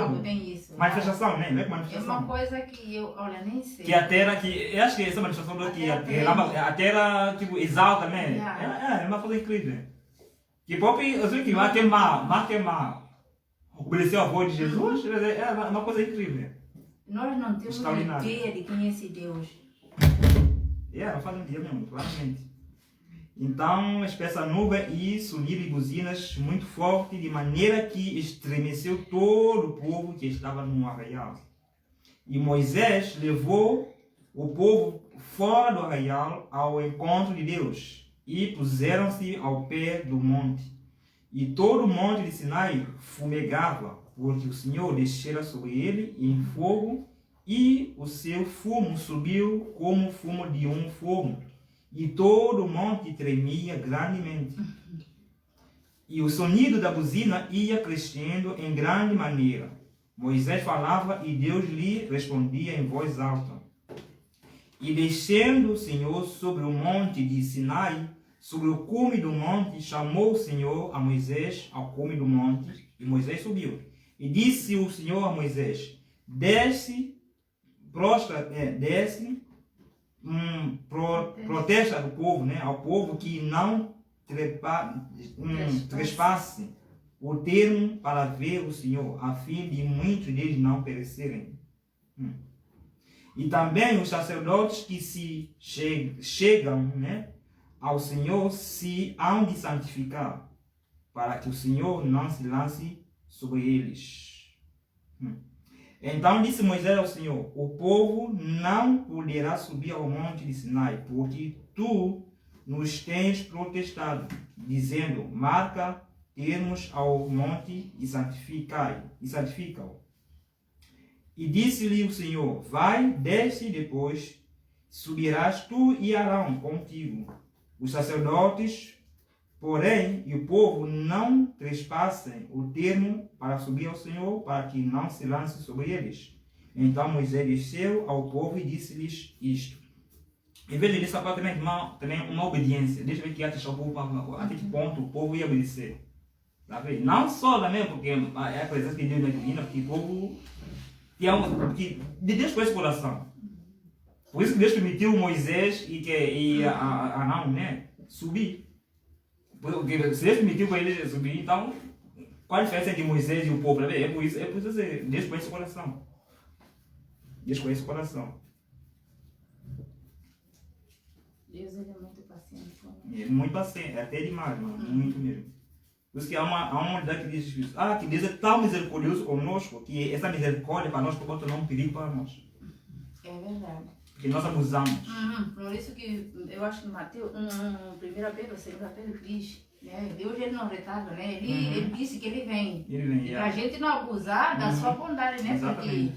Speaker 3: tudo.
Speaker 5: Tem isso.
Speaker 3: Manifestação, né? Vem com
Speaker 5: É
Speaker 3: manifestação.
Speaker 5: uma coisa que eu, olha, nem sei.
Speaker 3: Que a terra, eu acho que essa manifestação que a terra tipo, exalta, né? É uma coisa incrível. Que próprio, eu sei que vai queimar, obedeceu a voz de Jesus, é uma coisa incrível.
Speaker 5: Nós não temos ideia de quem é esse Deus.
Speaker 3: Não faz ideia mesmo, claramente. Então, espessa nuvem e sonido de buzinas muito forte, de maneira que estremeceu todo o povo que estava no arraial. E Moisés levou o povo fora do arraial ao encontro de Deus, e puseram-se ao pé do monte. E todo o monte de Sinai fumegava, porque o Senhor descera sobre ele em fogo, e o seu fumo subiu como o fumo de um forno. E todo o monte tremia grandemente. E o sonido da buzina ia crescendo em grande maneira. Moisés falava e Deus lhe respondia em voz alta. E descendo o Senhor sobre o monte de Sinai, sobre o cume do monte, chamou o Senhor a Moisés ao cume do monte, e Moisés subiu. E disse o Senhor a Moisés: Desce, protesta do povo, né, ao povo que não trespasse o termo para ver o Senhor, a fim de muitos deles não perecerem. E também os sacerdotes que se chegam, né, ao Senhor se hão de santificar, para que o Senhor não se lance sobre eles. Então disse Moisés ao Senhor: O povo não poderá subir ao monte de Sinai, porque tu nos tens protestado, dizendo: Marca termos ao monte e santifica-o. E disse-lhe o Senhor: Vai, desce, depois subirás tu e Arão contigo. Os sacerdotes, porém, e o povo não trespassem o termo para subir ao Senhor, para que não se lance sobre eles. Então Moisés desceu ao povo e disse-lhes isto. Em vez de essa parte também uma obediência. Deixa eu ver que até que ponto o povo ia obedecer. Tá vendo? Não só também porque é a presença de Deus na divina, porque o povo porque Deus conhece o coração. Por isso que Deus permitiu Moisés e Arão, né, subir. Porque se Deus permitiu para eles subir, então qual a diferença entre Moisés e o povo? É por isso que Deus conhece o coração. Deus conhece o coração.
Speaker 5: Deus ele é muito paciente.
Speaker 3: É muito paciente, é até demais, mano. Muito mesmo. Por isso que há uma unidade que diz que Deus é tão misericordioso conosco, que essa misericórdia para nós pode tornar um perigo para nós.
Speaker 5: É verdade.
Speaker 3: Porque nós abusamos.
Speaker 5: Por isso que eu acho que Mateus, 1 Pedro, 2 Pedro diz, né? Deus ele não retarda, né? Ele disse que ele vem. E para a gente não abusar da sua bondade, né?
Speaker 3: Exatamente.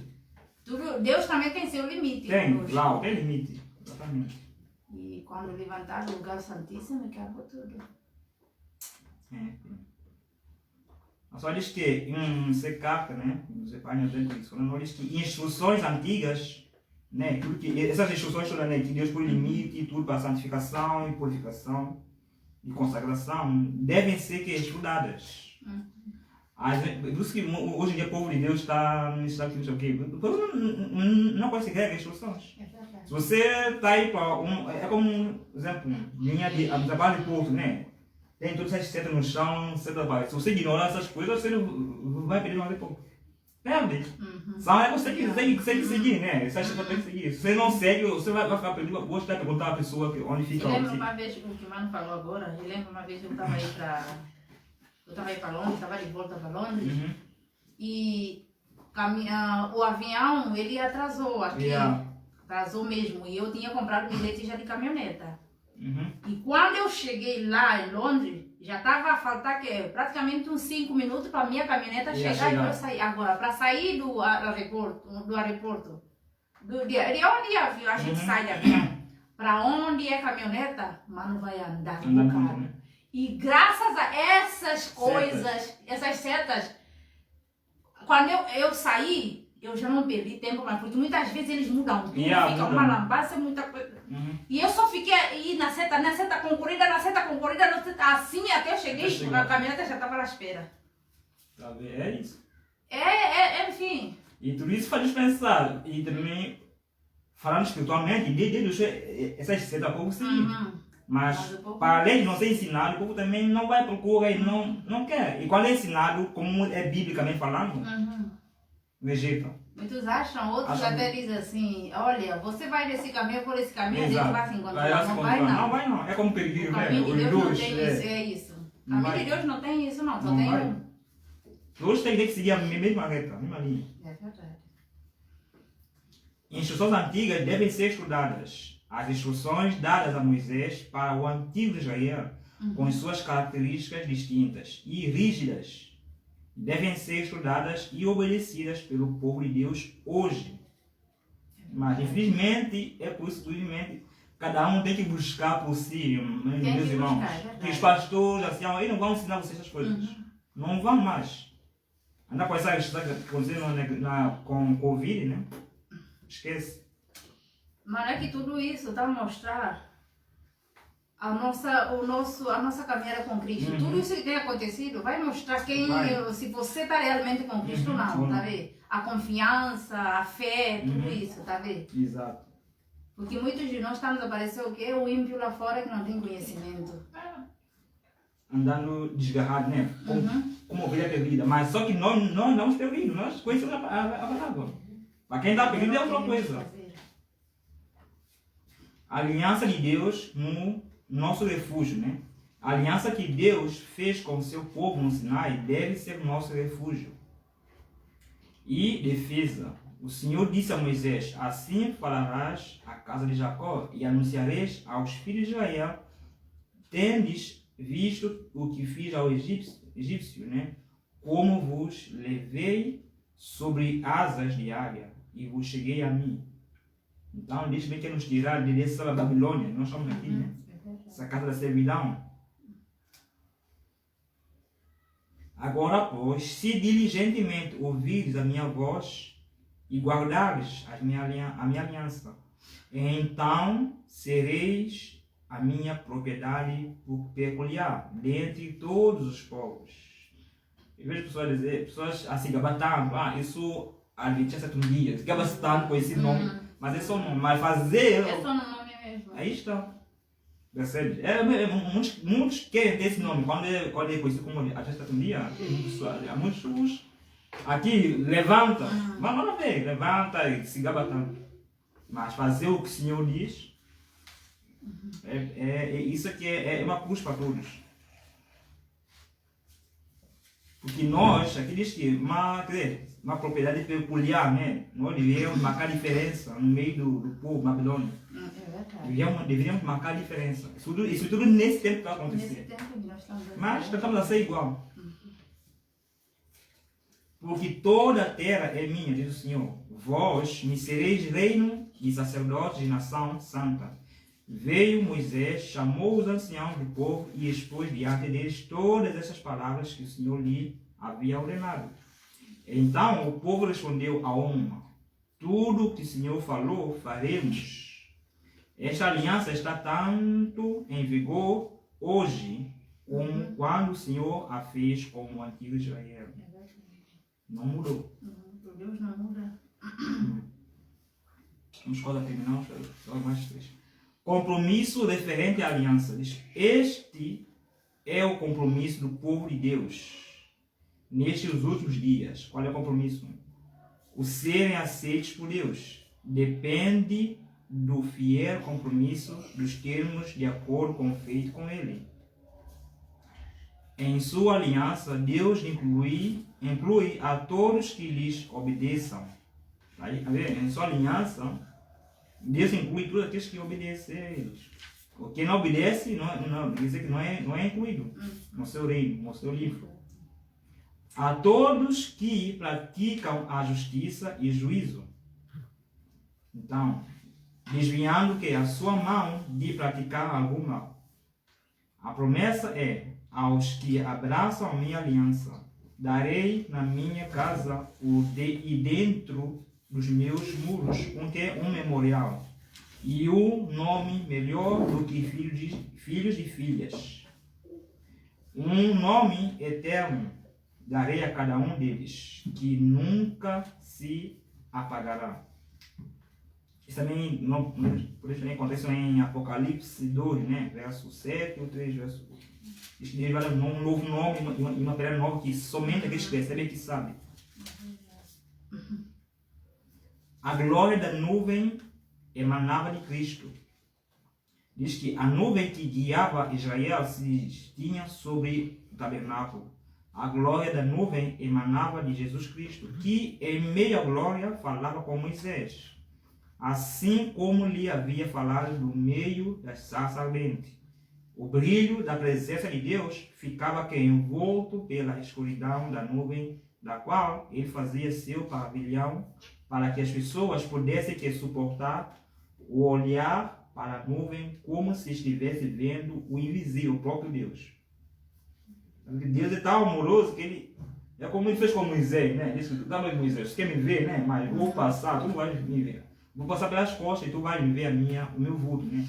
Speaker 5: Porque Deus também tem seu limite.
Speaker 3: Tem, claro, tem limite. Exatamente.
Speaker 5: E quando levantar o lugar santíssimo, acabou tudo.
Speaker 3: Só diz que em secata, né? Quando diz que instruções antigas, né? Essas instruções todas, né? Que Deus põe limite e tudo para santificação e purificação e consagração devem ser estudadas. Por isso que hoje em dia o povo de Deus está no estado que o povo não consegue instruções.
Speaker 5: É verdade.
Speaker 3: Se você está aí para é como um exemplo, linha de trabalho de povo, né? Tem todas essas setas no chão, seta vai. Se você ignorar essas coisas, você não vai perder mais de pouco. Entende? São é você que tem que seguir, né? Você acha que tem que seguir. Se você não segue, você vai ficar perdido. Eu gosto de perguntar à pessoa onde fica
Speaker 5: Eu
Speaker 3: o
Speaker 5: lembro uma vez, o que o Mano falou agora, eu lembro uma vez que eu estava aí para Londres, estava de volta para Londres, e o avião, ele atrasou aqui, atrasou mesmo, e eu tinha comprado bilhete já de caminhoneta. E quando eu cheguei lá em Londres, já estava a faltar praticamente uns 5 minutos para a minha caminhoneta chegar e eu sair. Agora, para sair do aeroporto, de onde a gente sai de avião, para onde é caminhoneta, mano, vai andar com o carro.
Speaker 3: Né?
Speaker 5: E graças a essas coisas, essas setas, quando eu saí, eu já não perdi tempo mais, porque muitas vezes eles mudam tudo, fica uma lambança, muita coisa. E eu só fiquei aí na seta concorrida, assim até eu cheguei, a caminhoneta já estava à espera.
Speaker 3: Tá vendo? É isso.
Speaker 5: Enfim.
Speaker 3: E tudo isso faz pensar. E também, falando espiritualmente, Deus essas setas povo sim. Mas para além de não ser ensinado, o povo também não vai procurar e não quer. E quando é ensinado, como é biblicamente falando, rejeita.
Speaker 5: Muitos acham, outros até dizem assim, olha, você vai nesse caminho, por esse caminho, a gente vai se encontrar. Não vai não.
Speaker 3: Não vai não. É como pedir, né?
Speaker 5: O caminho de Deus não tem isso, é isso. O caminho de Deus não tem isso não, só tem um.
Speaker 3: Todos têm que seguir a mesma reta, a mesma linha.
Speaker 5: É verdade.
Speaker 3: Instruções antigas devem ser estudadas. As instruções dadas a Moisés para o antigo Israel, com as suas características distintas e rígidas, devem ser estudadas e obedecidas pelo povo de Deus hoje. Mas, infelizmente, cada um tem que buscar por si, meus irmãos. Que os pastores, assim, eles não vão ensinar vocês essas coisas. Não vão mais. Andar com essa história que aconteceu com Covid, né? Esquece.
Speaker 5: Mas é que tudo isso está a mostrar a nossa caminhada com Cristo. Tudo isso que tem acontecido vai mostrar se você está realmente com Cristo ou não, tá vendo? A confiança, a fé, tudo isso, tá vendo?
Speaker 3: Exato.
Speaker 5: Porque muitos de nós estamos a parecer o quê? O ímpio lá fora que não tem conhecimento.
Speaker 3: Andando desgarrado, né? Como ovelha perdida. Mas só que nós não estamos perdidos, nós conhecemos a palavra. Para quem está perdido é outra coisa. A aliança de Deus no nosso refúgio, né? A aliança que Deus fez com o seu povo no Sinai deve ser o nosso refúgio e defesa. O Senhor disse a Moisés: assim falarás à casa de Jacó e anunciareis aos filhos de Israel: tendes visto o que fiz ao egípcio, né? Como vos levei sobre asas de águia e vos cheguei a mim. Então, Deus bem quer nos tirar dessa Babilônia, nós estamos aqui, né? Essa casa da servidão. Agora, pois, se diligentemente ouvires a minha voz e guardares a minha aliança, então sereis a minha propriedade peculiar dentre todos os povos. Eu vejo pessoas assim gabatando, isso Adventista um dia, gaba-se tanto com esse nome. Mas é só nome, mas fazer.
Speaker 5: É só no nome mesmo.
Speaker 3: Aí está. Percebe? Muitos querem ter esse nome. Quando é conhecido como Adventista um dia, há muitos aqui levanta. Mas não ver, levanta e se gaba tanto. Mas fazer o que o Senhor diz, isso aqui é uma cruz para todos. Porque nós, aqui diz que uma propriedade peculiar, né? Nós deveríamos marcar diferença no meio do povo babilônico. Deveríamos marcar a diferença. Isso tudo nesse tempo que está acontecendo. Mas estamos a ser igual. Porque toda a terra é minha, diz o Senhor. Vós me sereis reino e sacerdotes de nação santa. Veio Moisés, chamou os anciãos do povo e expôs diante deles todas essas palavras que o Senhor lhe havia ordenado. Então o povo respondeu a uma: tudo o que o Senhor falou, faremos. Esta aliança está tanto em vigor hoje como quando o Senhor a fez com o antigo Israel. Não mudou.
Speaker 5: Por Deus não muda.
Speaker 3: Vamos quase terminar, só mais 3. Compromisso referente à aliança. Diz, este é o compromisso do povo de Deus nestes últimos dias. Qual é o compromisso? O serem aceitos por Deus depende do fiel compromisso dos termos de acordo com o feito com Ele. Em sua aliança, Deus inclui a todos que lhes obedeçam. Aí, em sua aliança, Deus inclui todos aqueles que obedecem a eles. O que não obedece, quer dizer que não é incluído no seu reino, no seu livro. A todos que praticam a justiça e juízo. Então, desviando que a sua mão de praticar algum mal. A promessa é: aos que abraçam a minha aliança, darei na minha casa e dentro dos meus muros um memorial e um nome melhor do que filhos e filhas. Um nome eterno darei a cada um deles, que nunca se apagará. Isso também, por isso também acontece em Apocalipse 2, né? Verso 7 ou 3, verso 8. Deus vai dar um novo nome e uma palavra nova que somente aqueles que recebem que sabem. A glória da nuvem emanava de Cristo. Diz que a nuvem que guiava Israel se tinha sobre o tabernáculo. A glória da nuvem emanava de Jesus Cristo, que em meio à glória falava com Moisés, assim como lhe havia falado do meio da sarça ardente. O brilho da presença de Deus ficava envolto pela escuridão da nuvem, da qual ele fazia seu pavilhão, para que as pessoas pudessem suportar o olhar para a nuvem como se estivesse vendo o invisível, o próprio Deus. Deus é tão amoroso que ele, é como ele fez com Moisés, né? Ele disse: Moisés, você quer me ver, né? Mas vou passar, tu não vais me ver. Vou passar pelas costas e tu vais me ver o meu vulto, né?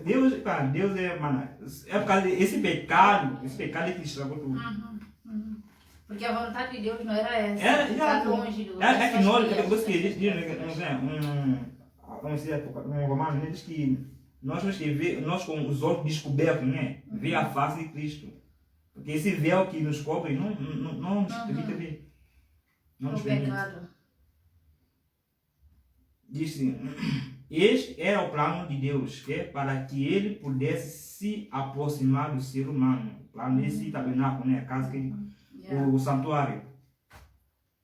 Speaker 3: Deus é, mano, é por causa desse pecado é que estragou tudo.
Speaker 5: Porque a vontade de Deus não era essa. Está longe do
Speaker 3: é que nós, depois que diz um romano, né, diz que nós temos que ver, nós com os olhos descobertos, né, ver a face de Cristo. Porque esse véu que nos cobre não nos permite ver. Não nos permite. Diz assim: este era o plano de Deus, que é para que ele pudesse se aproximar do ser humano. O plano desse tabernáculo, né, a casa que o santuário.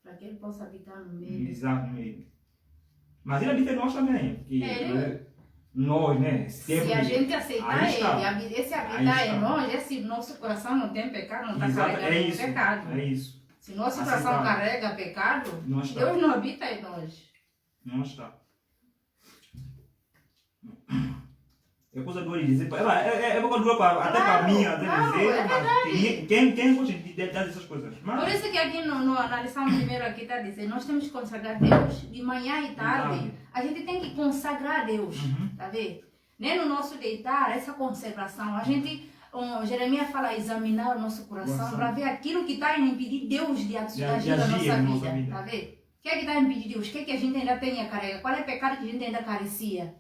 Speaker 5: Para que ele possa habitar no meio.
Speaker 3: Exato, no meio. Mas ele habita em nós também. Porque nós, né?
Speaker 5: Se a gente aceitar ele, esse habitar em nós, esse nosso coração não tem pecado, não está carregando pecado.
Speaker 3: É isso.
Speaker 5: Se nosso coração carrega pecado, Deus não habita em nós.
Speaker 3: Não está. É coisa dura de dizer. É coisa dura até para mim, até dizer. Mas quem gosta de dar essas coisas? Mas... Por
Speaker 5: isso que aqui na lição primeiro aqui está dizendo: nós temos que consagrar Deus de manhã e tarde. A gente tem que consagrar a Deus. Tá vendo? Nem no nosso deitar, essa consagração. A gente, Jeremias fala, examinar o nosso coração para ver aquilo que está a impedir Deus de agir na nossa vida. Tá vendo? O que é que está a impedir Deus? O que é que a gente ainda tem a carregar? Qual é o pecado que a gente ainda carecia?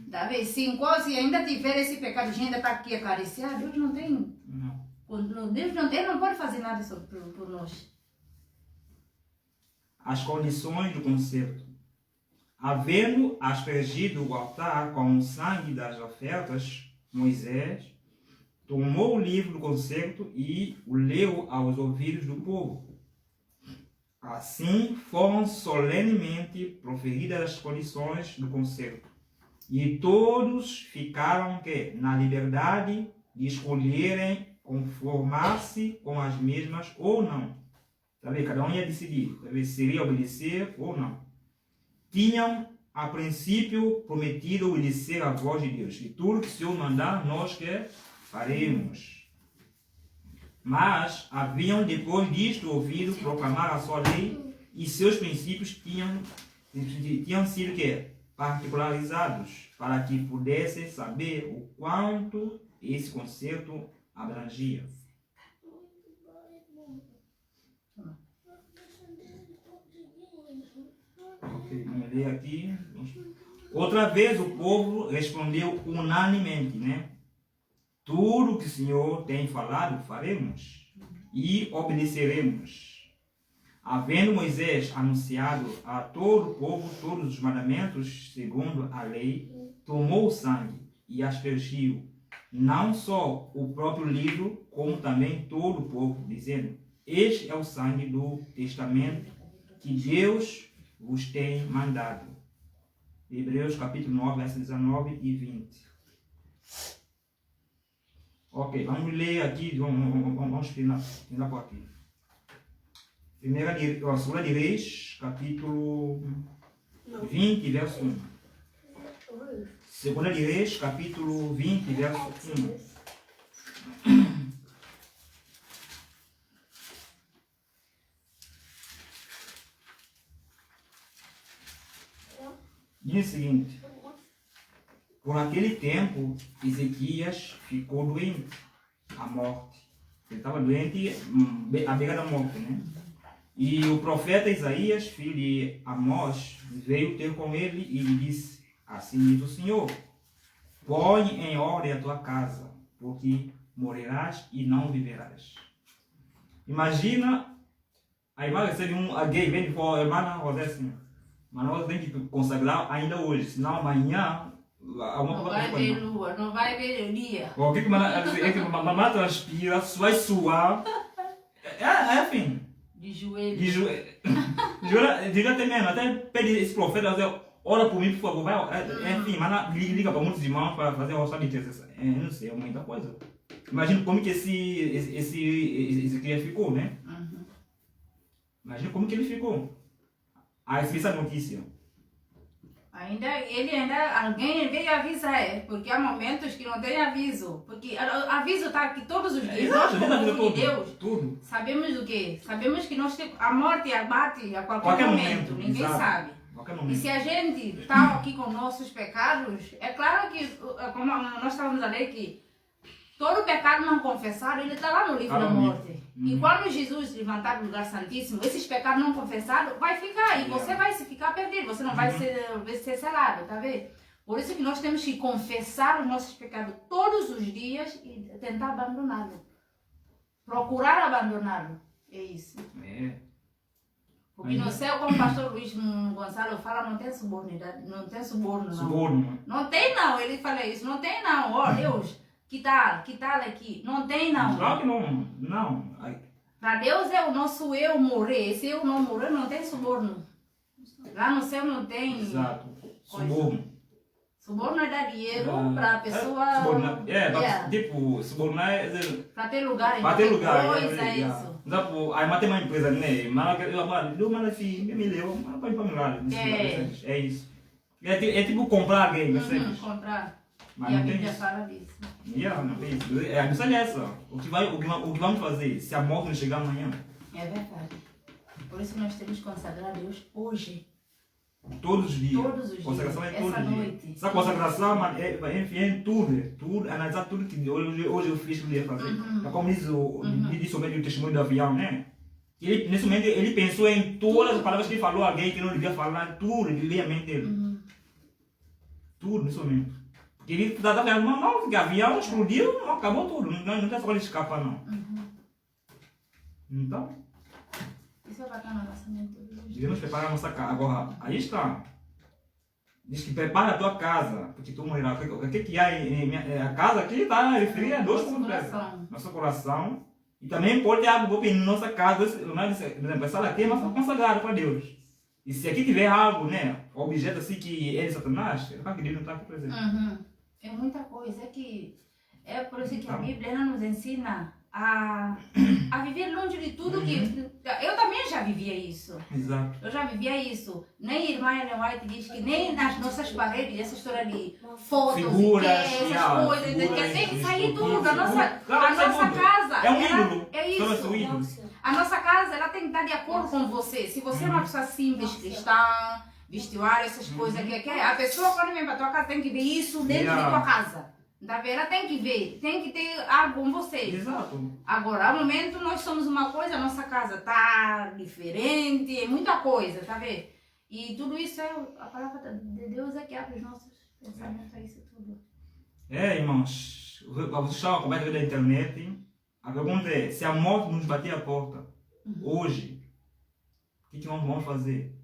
Speaker 5: Tá vendo? Se ainda tiver esse pecado, a gente ainda está aqui a carecer, Deus não tem. Deus não pode fazer nada por nós.
Speaker 3: As condições do concerto. Havendo aspergido o altar com o sangue das ofertas, Moisés tomou o livro do concerto e o leu aos ouvidos do povo. Assim foram solenemente proferidas as condições do concerto. E todos ficaram na liberdade de escolherem conformar-se com as mesmas ou não. Sabe? Cada um ia decidir se seria obedecer ou não. Tinham, a princípio, prometido obedecer à voz de Deus. E tudo que o Senhor mandar, nós que faremos. Mas haviam, depois disto, ouvido proclamar a sua lei e seus princípios tinham sido particularizados para que pudessem saber o quanto esse concerto abrangia. Ok, vamos ler aqui. Outra vez o povo respondeu unanimemente, né? Tudo que o Senhor tem falado, faremos e obedeceremos. Havendo Moisés anunciado a todo o povo todos os mandamentos segundo a lei, tomou o sangue e aspergiu, não só o próprio livro, como também todo o povo, dizendo: este é o sangue do testamento que Deus vos tem mandado. Hebreus capítulo 9, versos 19 e 20. Ok, vamos ler aqui, vamos final por aqui. Segunda de Reis, capítulo 20, verso 1. Segunda de Reis, capítulo 20, verso 1. Diz o seguinte: por aquele tempo, Ezequias ficou doente, a morte. Ele estava doente, à beira da morte, né? E o profeta Isaías, filho de Amós, veio ter com ele e lhe disse: assim diz o Senhor, põe em ordem a tua casa, porque morrerás e não viverás. Imagina, a irmã recebe alguém, vem de fora, a irmã Rosé assim, mas nós temos que consagrar ainda hoje, senão amanhã
Speaker 5: não vai ver lua, não vai ver o dia.
Speaker 3: O que a mamãe transpira, vai suar. Enfim.
Speaker 5: De joelho.
Speaker 3: Diga até mesmo, até pede esse profeta, ora por mim, por favor. Enfim, mas liga para muitos irmãos para fazer a oração de terça. Não sei, é muita coisa. Imagina como que esse criança ficou, né? Imagina como que ele ficou. Aí esqueci a notícia.
Speaker 5: Alguém veio avisar, porque há momentos que não tem aviso. Porque aviso está aqui todos os dias. Nós, como povo de Deus,
Speaker 3: tudo.
Speaker 5: Sabemos o quê? Sabemos que a morte abate a qualquer momento. Ninguém sabe. E se a gente está aqui com nossos pecados, é claro que, como nós estávamos a ler que todo pecado não confessado, ele está lá no livro da morte. E quando Jesus levantar do lugar santíssimo, esses pecados não confessados vai ficar. E você vai se ficar perdido. Você não vai ser selado, tá vendo? Por isso que nós temos que confessar os nossos pecados todos os dias e tentar abandoná-lo. Procurar abandoná-lo. É isso. Porque no céu, como o pastor Luiz Gonçalo fala, não tem suborno. Não tem suborno, não.
Speaker 3: Suborno.
Speaker 5: Não tem, não. Ele fala isso. Não tem, não. Ó, Deus... Que tal aqui? Não tem, não.
Speaker 3: Claro que não.
Speaker 5: Para Deus é o nosso eu morrer. Esse eu não morrer não tem suborno. Lá no céu não tem.
Speaker 3: Exato. Suborno.
Speaker 5: Suborno é dar dinheiro para a pessoa.
Speaker 3: Tipo, suborno é.
Speaker 5: Para ter lugar.
Speaker 3: Para ter lugar.
Speaker 5: Coisa, é isso.
Speaker 3: Aí tem uma empresa, né? Mas assim, me leu, mas pode para lá. É isso. É tipo comprar alguém, percebe?
Speaker 5: Comprar.
Speaker 3: Mas
Speaker 5: e a Bíblia fala disso.
Speaker 3: Não tem isso. A missão é essa. O que vamos fazer se a morte não chegar amanhã?
Speaker 5: É verdade. Por isso nós temos que consagrar a Deus hoje.
Speaker 3: Todos os dias.
Speaker 5: Todos os dias.
Speaker 3: Consagração é todos
Speaker 5: essa
Speaker 3: os
Speaker 5: noite.
Speaker 3: dias. Essa consagração é tudo. Analisar tudo que hoje eu fiz que eu ia fazer. É como diz o meio do testemunho do avião, né? Nesse momento ele pensou em todas as palavras que ele falou a alguém que não devia falar, tudo, ele veio a mente dele. Tudo nesse momento. Ele estava vendo, não, porque o avião explodiu, acabou tudo, não tem só de escapar, não. Então,
Speaker 5: isso é bacana a nossa mente.
Speaker 3: devemos preparar a nossa casa. Agora, aí está. Diz que prepara a tua casa, porque tu morrerá. O que há a casa aqui está referida a dois pontos. Nosso coração. E também pode ter algo em nossa casa, por exemplo, essa daqui é nossa consagrada para Deus. E se aqui tiver algo, né, objeto assim que é de Satanás, é para que Deus não está aqui presente.
Speaker 5: É muita coisa, é por isso que a Bíblia ela nos ensina a viver longe de tudo que... Eu também já vivia isso.
Speaker 3: Exato.
Speaker 5: Eu já vivia isso. Nem a irmã Ellen White diz que nem nas nossas paredes, essa história de fotos,
Speaker 3: figuras,
Speaker 5: essas coisas, que tem que sair tudo. A nossa casa...
Speaker 3: É um ídolo.
Speaker 5: É isso. A nossa casa ela tem que estar de acordo com você. Se você é uma pessoa simples, cristã, vestuário, essas coisas que a pessoa quando vem para tua casa tem que ver isso dentro de tua casa. Tá vendo? Ela tem que ver, tem que ter algo com você.
Speaker 3: Exato.
Speaker 5: Agora, ao momento nós somos uma coisa, a nossa casa tá diferente, é muita coisa, tá vendo? E tudo isso é a palavra de Deus é que abre os nossos pensamentos a isso tudo.
Speaker 3: Irmãos, vocês estão acompanhando da internet. A pergunta é, se a morte nos bater a porta, hoje, o que nós vamos fazer?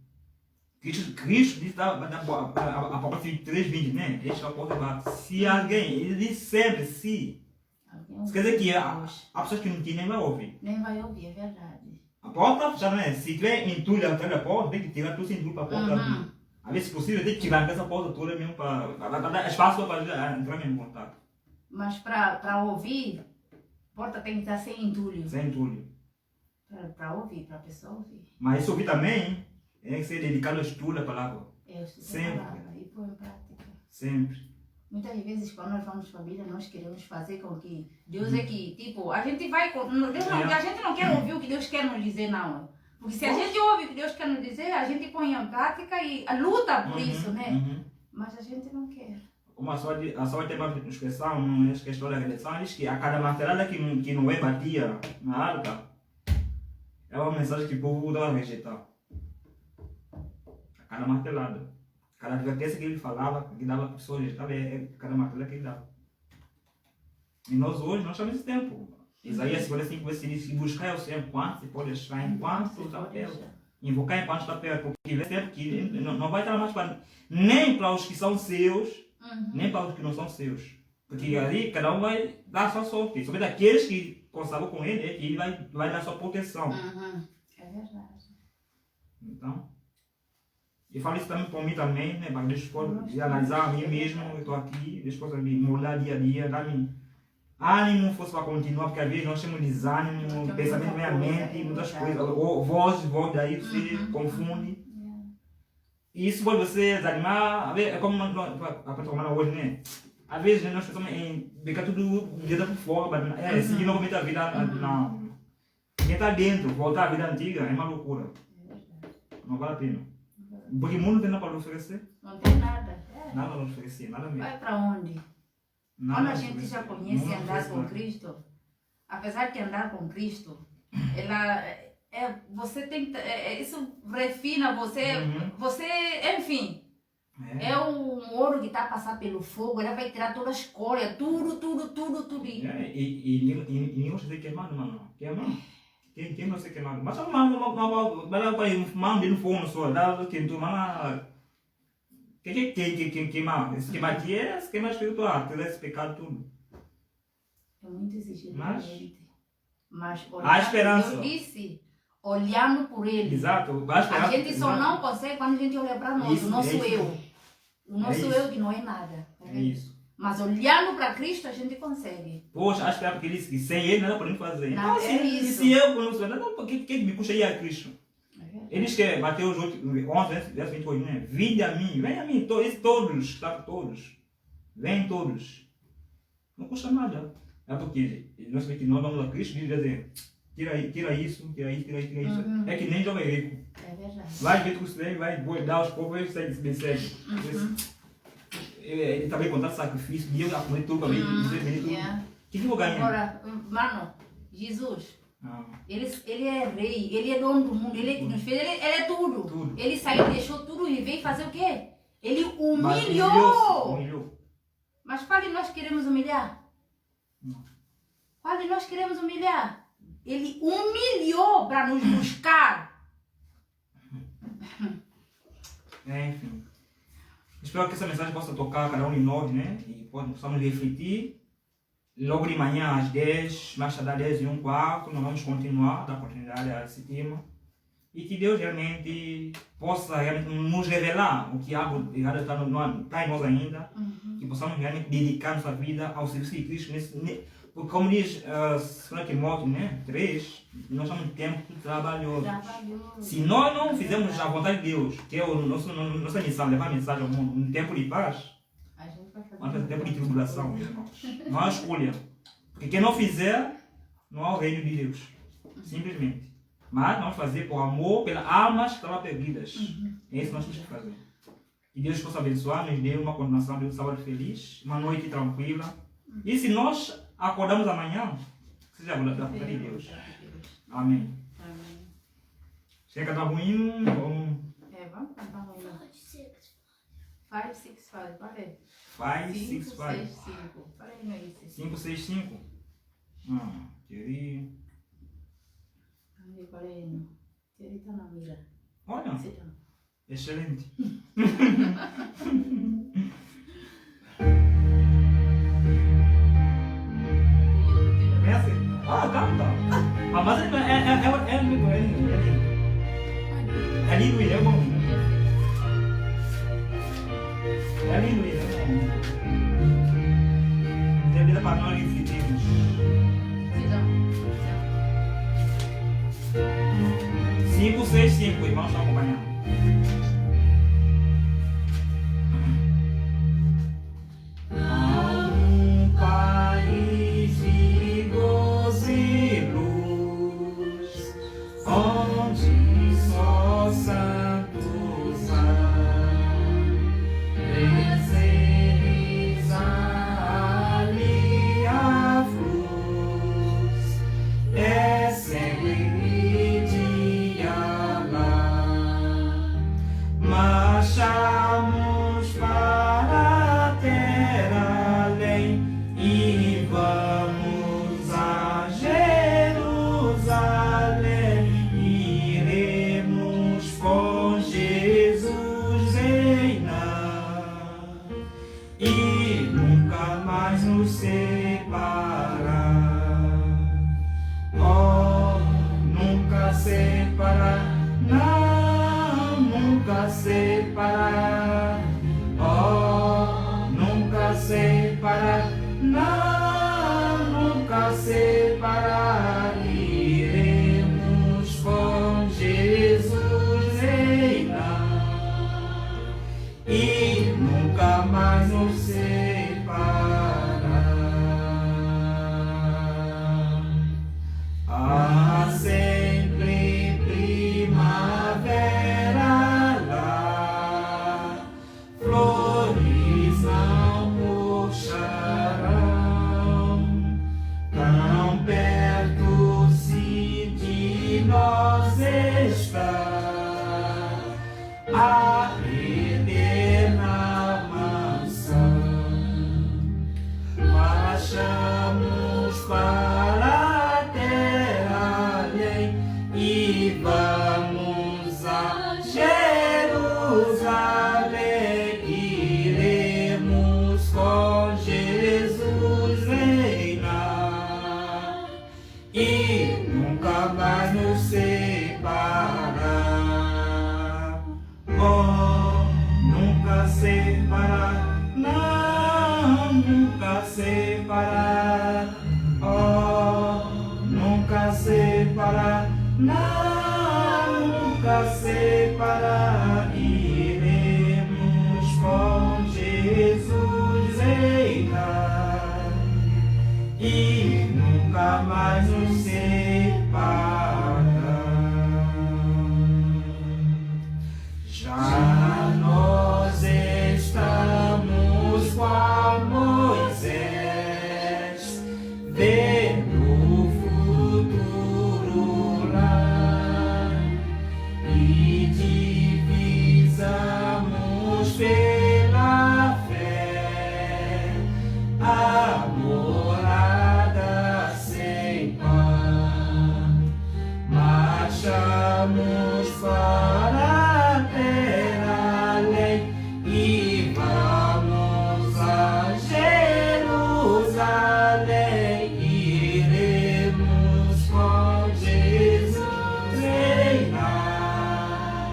Speaker 3: Cristo disse Apocalipse 3:20, né? Deixa a porta bate. Se alguém, ele diz sempre, se quer dizer que há pessoas que não tinham, nem vai ouvir.
Speaker 5: Nem vai ouvir, é verdade.
Speaker 3: A porta está fechada, né? Se tiver entulho atrás da porta, tem que tirar tudo sem entulho para a porta abrir. Às vezes, se possível, tem que tirar essa porta toda mesmo para dar espaço para entrar mesmo em contato.
Speaker 5: Mas para ouvir, a porta tem que estar sem entulho.
Speaker 3: Sem entulho.
Speaker 5: Para ouvir, para a pessoa ouvir.
Speaker 3: Mas isso ouvir também é que ser dedicado ao estudo da palavra.
Speaker 5: Eu estudo
Speaker 3: Sempre.
Speaker 5: a palavra e pôr em prática.
Speaker 3: Sempre.
Speaker 5: Muitas vezes, quando nós vamos para a Bíblia, nós queremos fazer com que Deus é que, tipo, a gente vai. A gente não quer ouvir o que Deus quer nos dizer, não. Porque se a gente ouve o que Deus quer nos dizer, a gente põe em prática e luta por isso, né? Mas a gente não quer.
Speaker 3: Como a sua tema de expressão, não é questão da redenção, diz que a cada martelada que Noé batia na arca, é uma mensagem que o povo dava a rejeitar. A cada martelada. Cada advertência que ele falava, que dava para as pessoas rejeitar, é cada martelada que ele dava. E nós hoje, nós estamos nesse tempo. Isaías 55 diz que buscar o Senhor enquanto se pode achar, enquanto está perto. Invocar enquanto está perto, porque vai tempo que não vai estar mais para nem para os que são seus, nem para os que não são seus. Porque ali cada um vai dar a sua sorte. Somente aqueles que consagram com ele, é que ele vai dar a sua proteção.
Speaker 5: É verdade.
Speaker 3: Então, eu falo isso também para mim também, né? Para Deus pode analisar a mim mesmo, eu estou aqui, Deus pode me moldar dia a dia, dar-me ânimo, força para continuar, porque às vezes nós temos desânimo, pensamento na mente, muitas coisas, voz daí você confunde. E isso pode você desanimar, é como a pessoa hoje, né? Às vezes nós pensamos em ficar tudo dentro por fora, seguir novamente a vida, quem está dentro, voltar à vida antiga, é uma loucura. Não vale a pena. Porque o mundo não tem nada para oferecer.
Speaker 5: Não tem nada.
Speaker 3: Nada para oferecer, nada mesmo.
Speaker 5: Vai para onde?
Speaker 3: Nada
Speaker 5: Quando a gente já conhece andar com Cristo, apesar de andar com Cristo, você tem isso refina você, enfim, é um ouro que está a passar pelo fogo, ela vai tirar toda a escória, tudo.
Speaker 3: E ninguém gosta de queimado, mano. Queimado. Quem não se queimado? Mas vai lá para mão de no fogo só, dá quentura, mas quem queima? Esse queima aqui é esse queima espiritual, ter esse pecado tudo.
Speaker 5: É muito exigente. Mas
Speaker 3: a esperança.
Speaker 5: Eu disse, olhando por ele.
Speaker 3: Exato.
Speaker 5: A gente só não consegue quando a gente olha para nós, isso, o nosso eu. O nosso eu que não é nada.
Speaker 3: É isso.
Speaker 5: Mas olhando para Cristo a gente consegue.
Speaker 3: Poxa, acho que é porque ele disse que sem ele nada podemos fazer.
Speaker 5: Não,
Speaker 3: então, se eu não sou nada, quem me puxa aí a Cristo? Ele diz que Mateus 11, verso 28, né? Vinde a mim, vem a mim, todos, tá? Todos. Vem todos. Não custa nada. É porque nós sabemos que nós vamos a Cristo e dizer, tira isso. É que nem jovem rico.
Speaker 5: É verdade.
Speaker 3: Vai ver tudo isso aí, vai dar aos povos, ele segue. Ele também contar sacrifício, e eu já comi tudo para mim, tudo. Que eu vou ganhar?
Speaker 5: Agora, mano, Jesus. Ele é rei, ele é dono do mundo, ele é que nos fez, ele é tudo. Ele saiu, deixou tudo e veio fazer o quê? Ele humilhou. Mas qual de nós queremos humilhar?
Speaker 3: Não.
Speaker 5: Qual de nós queremos humilhar? Ele humilhou para nos buscar.
Speaker 3: Enfim. Espero que essa mensagem possa tocar cada um de nós, né? E possamos refletir. Logo de manhã às 10, mais tarde às 10 e um quarto, nós vamos continuar, dar continuidade a esse tema. E que Deus realmente possa realmente nos revelar o que algo errado está em nós ainda. Que possamos realmente dedicar nossa vida ao serviço de Cristo. Porque como diz 2 Timóteo, né, 3, nós estamos em tempo trabalhoso. Se nós não fizermos a vontade de Deus, que é nossa missão, levar a mensagem ao mundo, um tempo de paz, vamos fazer um tempo de tribulação, irmãos. Não há escolha. Porque quem não fizer, não há o reino de Deus. Simplesmente. Mas vamos fazer por amor, pelas almas que estavam perdidas. É isso que nós temos que fazer. Que Deus possa abençoar, nos dê uma continuação de um sábado feliz, uma noite tranquila. E se nós acordamos amanhã, seja a vontade de Deus. Amém. Chega da ruim, vamos.
Speaker 5: Vamos cantar. 565, parei.
Speaker 3: 565.
Speaker 5: 565. Parei no isso.
Speaker 3: 565. Queria.
Speaker 5: Parei no. Ele tá na mira.
Speaker 3: Olha,
Speaker 5: Sit down.
Speaker 3: excelente. Conhece? Canta. Mas é lindo, é lindo. É lindo e é bom. É lindo e é bom. Tem vida para nós refletirmos.
Speaker 5: Sit down.
Speaker 3: 565, irmãos estão acompanhando. Há um país de gozo e luz, onde só santos há, presentes ali a luz, é cego e marchamos para a terra além e vamos a Jerusalém. Iremos com Jesus reinar e nunca mais nos separar. Oh, nunca separar. Não, nunca separar. Oh, nunca separar. Não, nunca separar. Iremos com Jesus reinar e nunca mais nos separar. Há sempre primavera lá, flores não murcharão, tão perto se de nós está a eterna mansão. Marchamos para a terra além e vamos a Jerusalém. Iremos com Jesus reinar e nunca mais nos separar. Oh, nunca separar. Não, nunca separar. Oh, nunca separar. Não, nunca separar. Iremos com Jesus reinar e nunca mais nos separar. Já nós estamos com Moisés, vendo o futuro lá, e divisamos pela fé a morada sem par. Marchamos para a terra além e vamos a Jerusalém. Iremos com Jesus reinar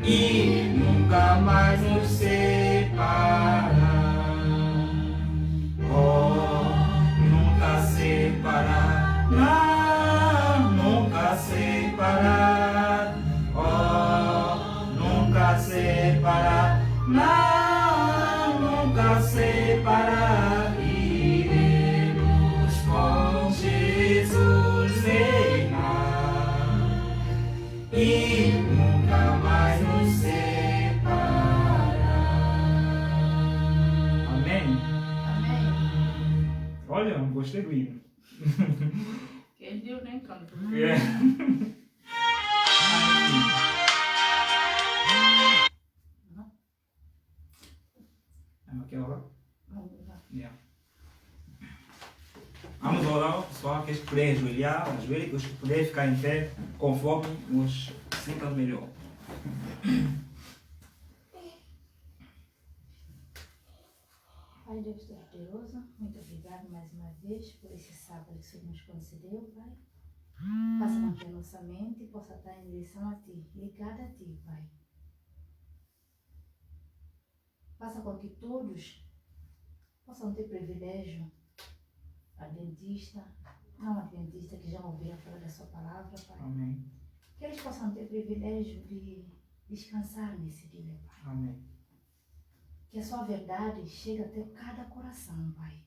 Speaker 3: e nunca mais nos separar. Oh, nunca separar. Não, nunca separar. Oh, nunca separar. Não, nunca separar. Iremos com Jesus reinar e nunca mais nos separar. Amém?
Speaker 5: Amém.
Speaker 3: Olha, gostei do hino.
Speaker 5: Quem viu nem canto.
Speaker 3: É. Aqui orar?
Speaker 5: Vamos lá.
Speaker 3: Yeah. Vamos orar, pessoal, que puder ajoelhar, que puder ficar em pé, conforme os sinta melhor.
Speaker 5: Pai Deus Todo-Poderoso, muito obrigado mais uma vez por esse sábado que o Senhor nos concedeu, Pai. Faça com que a nossa mente possa estar em direção a Ti, ligada a Ti, Pai. Faça com que todos possam ter privilégio, adventista, não adventista, que já ouviram falar da Sua palavra, Pai.
Speaker 3: Amém.
Speaker 5: Que eles possam ter privilégio de descansar nesse dia, Pai.
Speaker 3: Amém.
Speaker 5: Que a Sua verdade chegue até cada coração, Pai.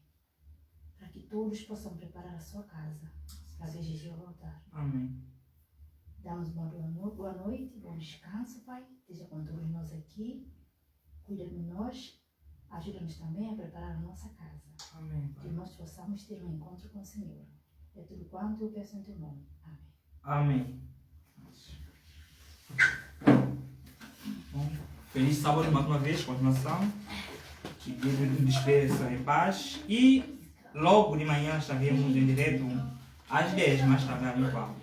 Speaker 5: Para que todos possam preparar a sua casa para ver Jesus voltar.
Speaker 3: Amém.
Speaker 5: Damos uma boa noite, bom descanso, Pai. Esteja com todos nós aqui. Cuida de nós. Ajuda-nos também a preparar a nossa casa.
Speaker 3: Amém,
Speaker 5: Que
Speaker 3: Pai.
Speaker 5: nós possamos ter um encontro com o Senhor. É tudo quanto eu peço em Teu nome. Amém.
Speaker 3: Amém. Bom, feliz sábado mais uma vez, continuação. Que Deus nos despeça em paz. E logo de manhã estaremos em direto às 10, mais tarde, igual.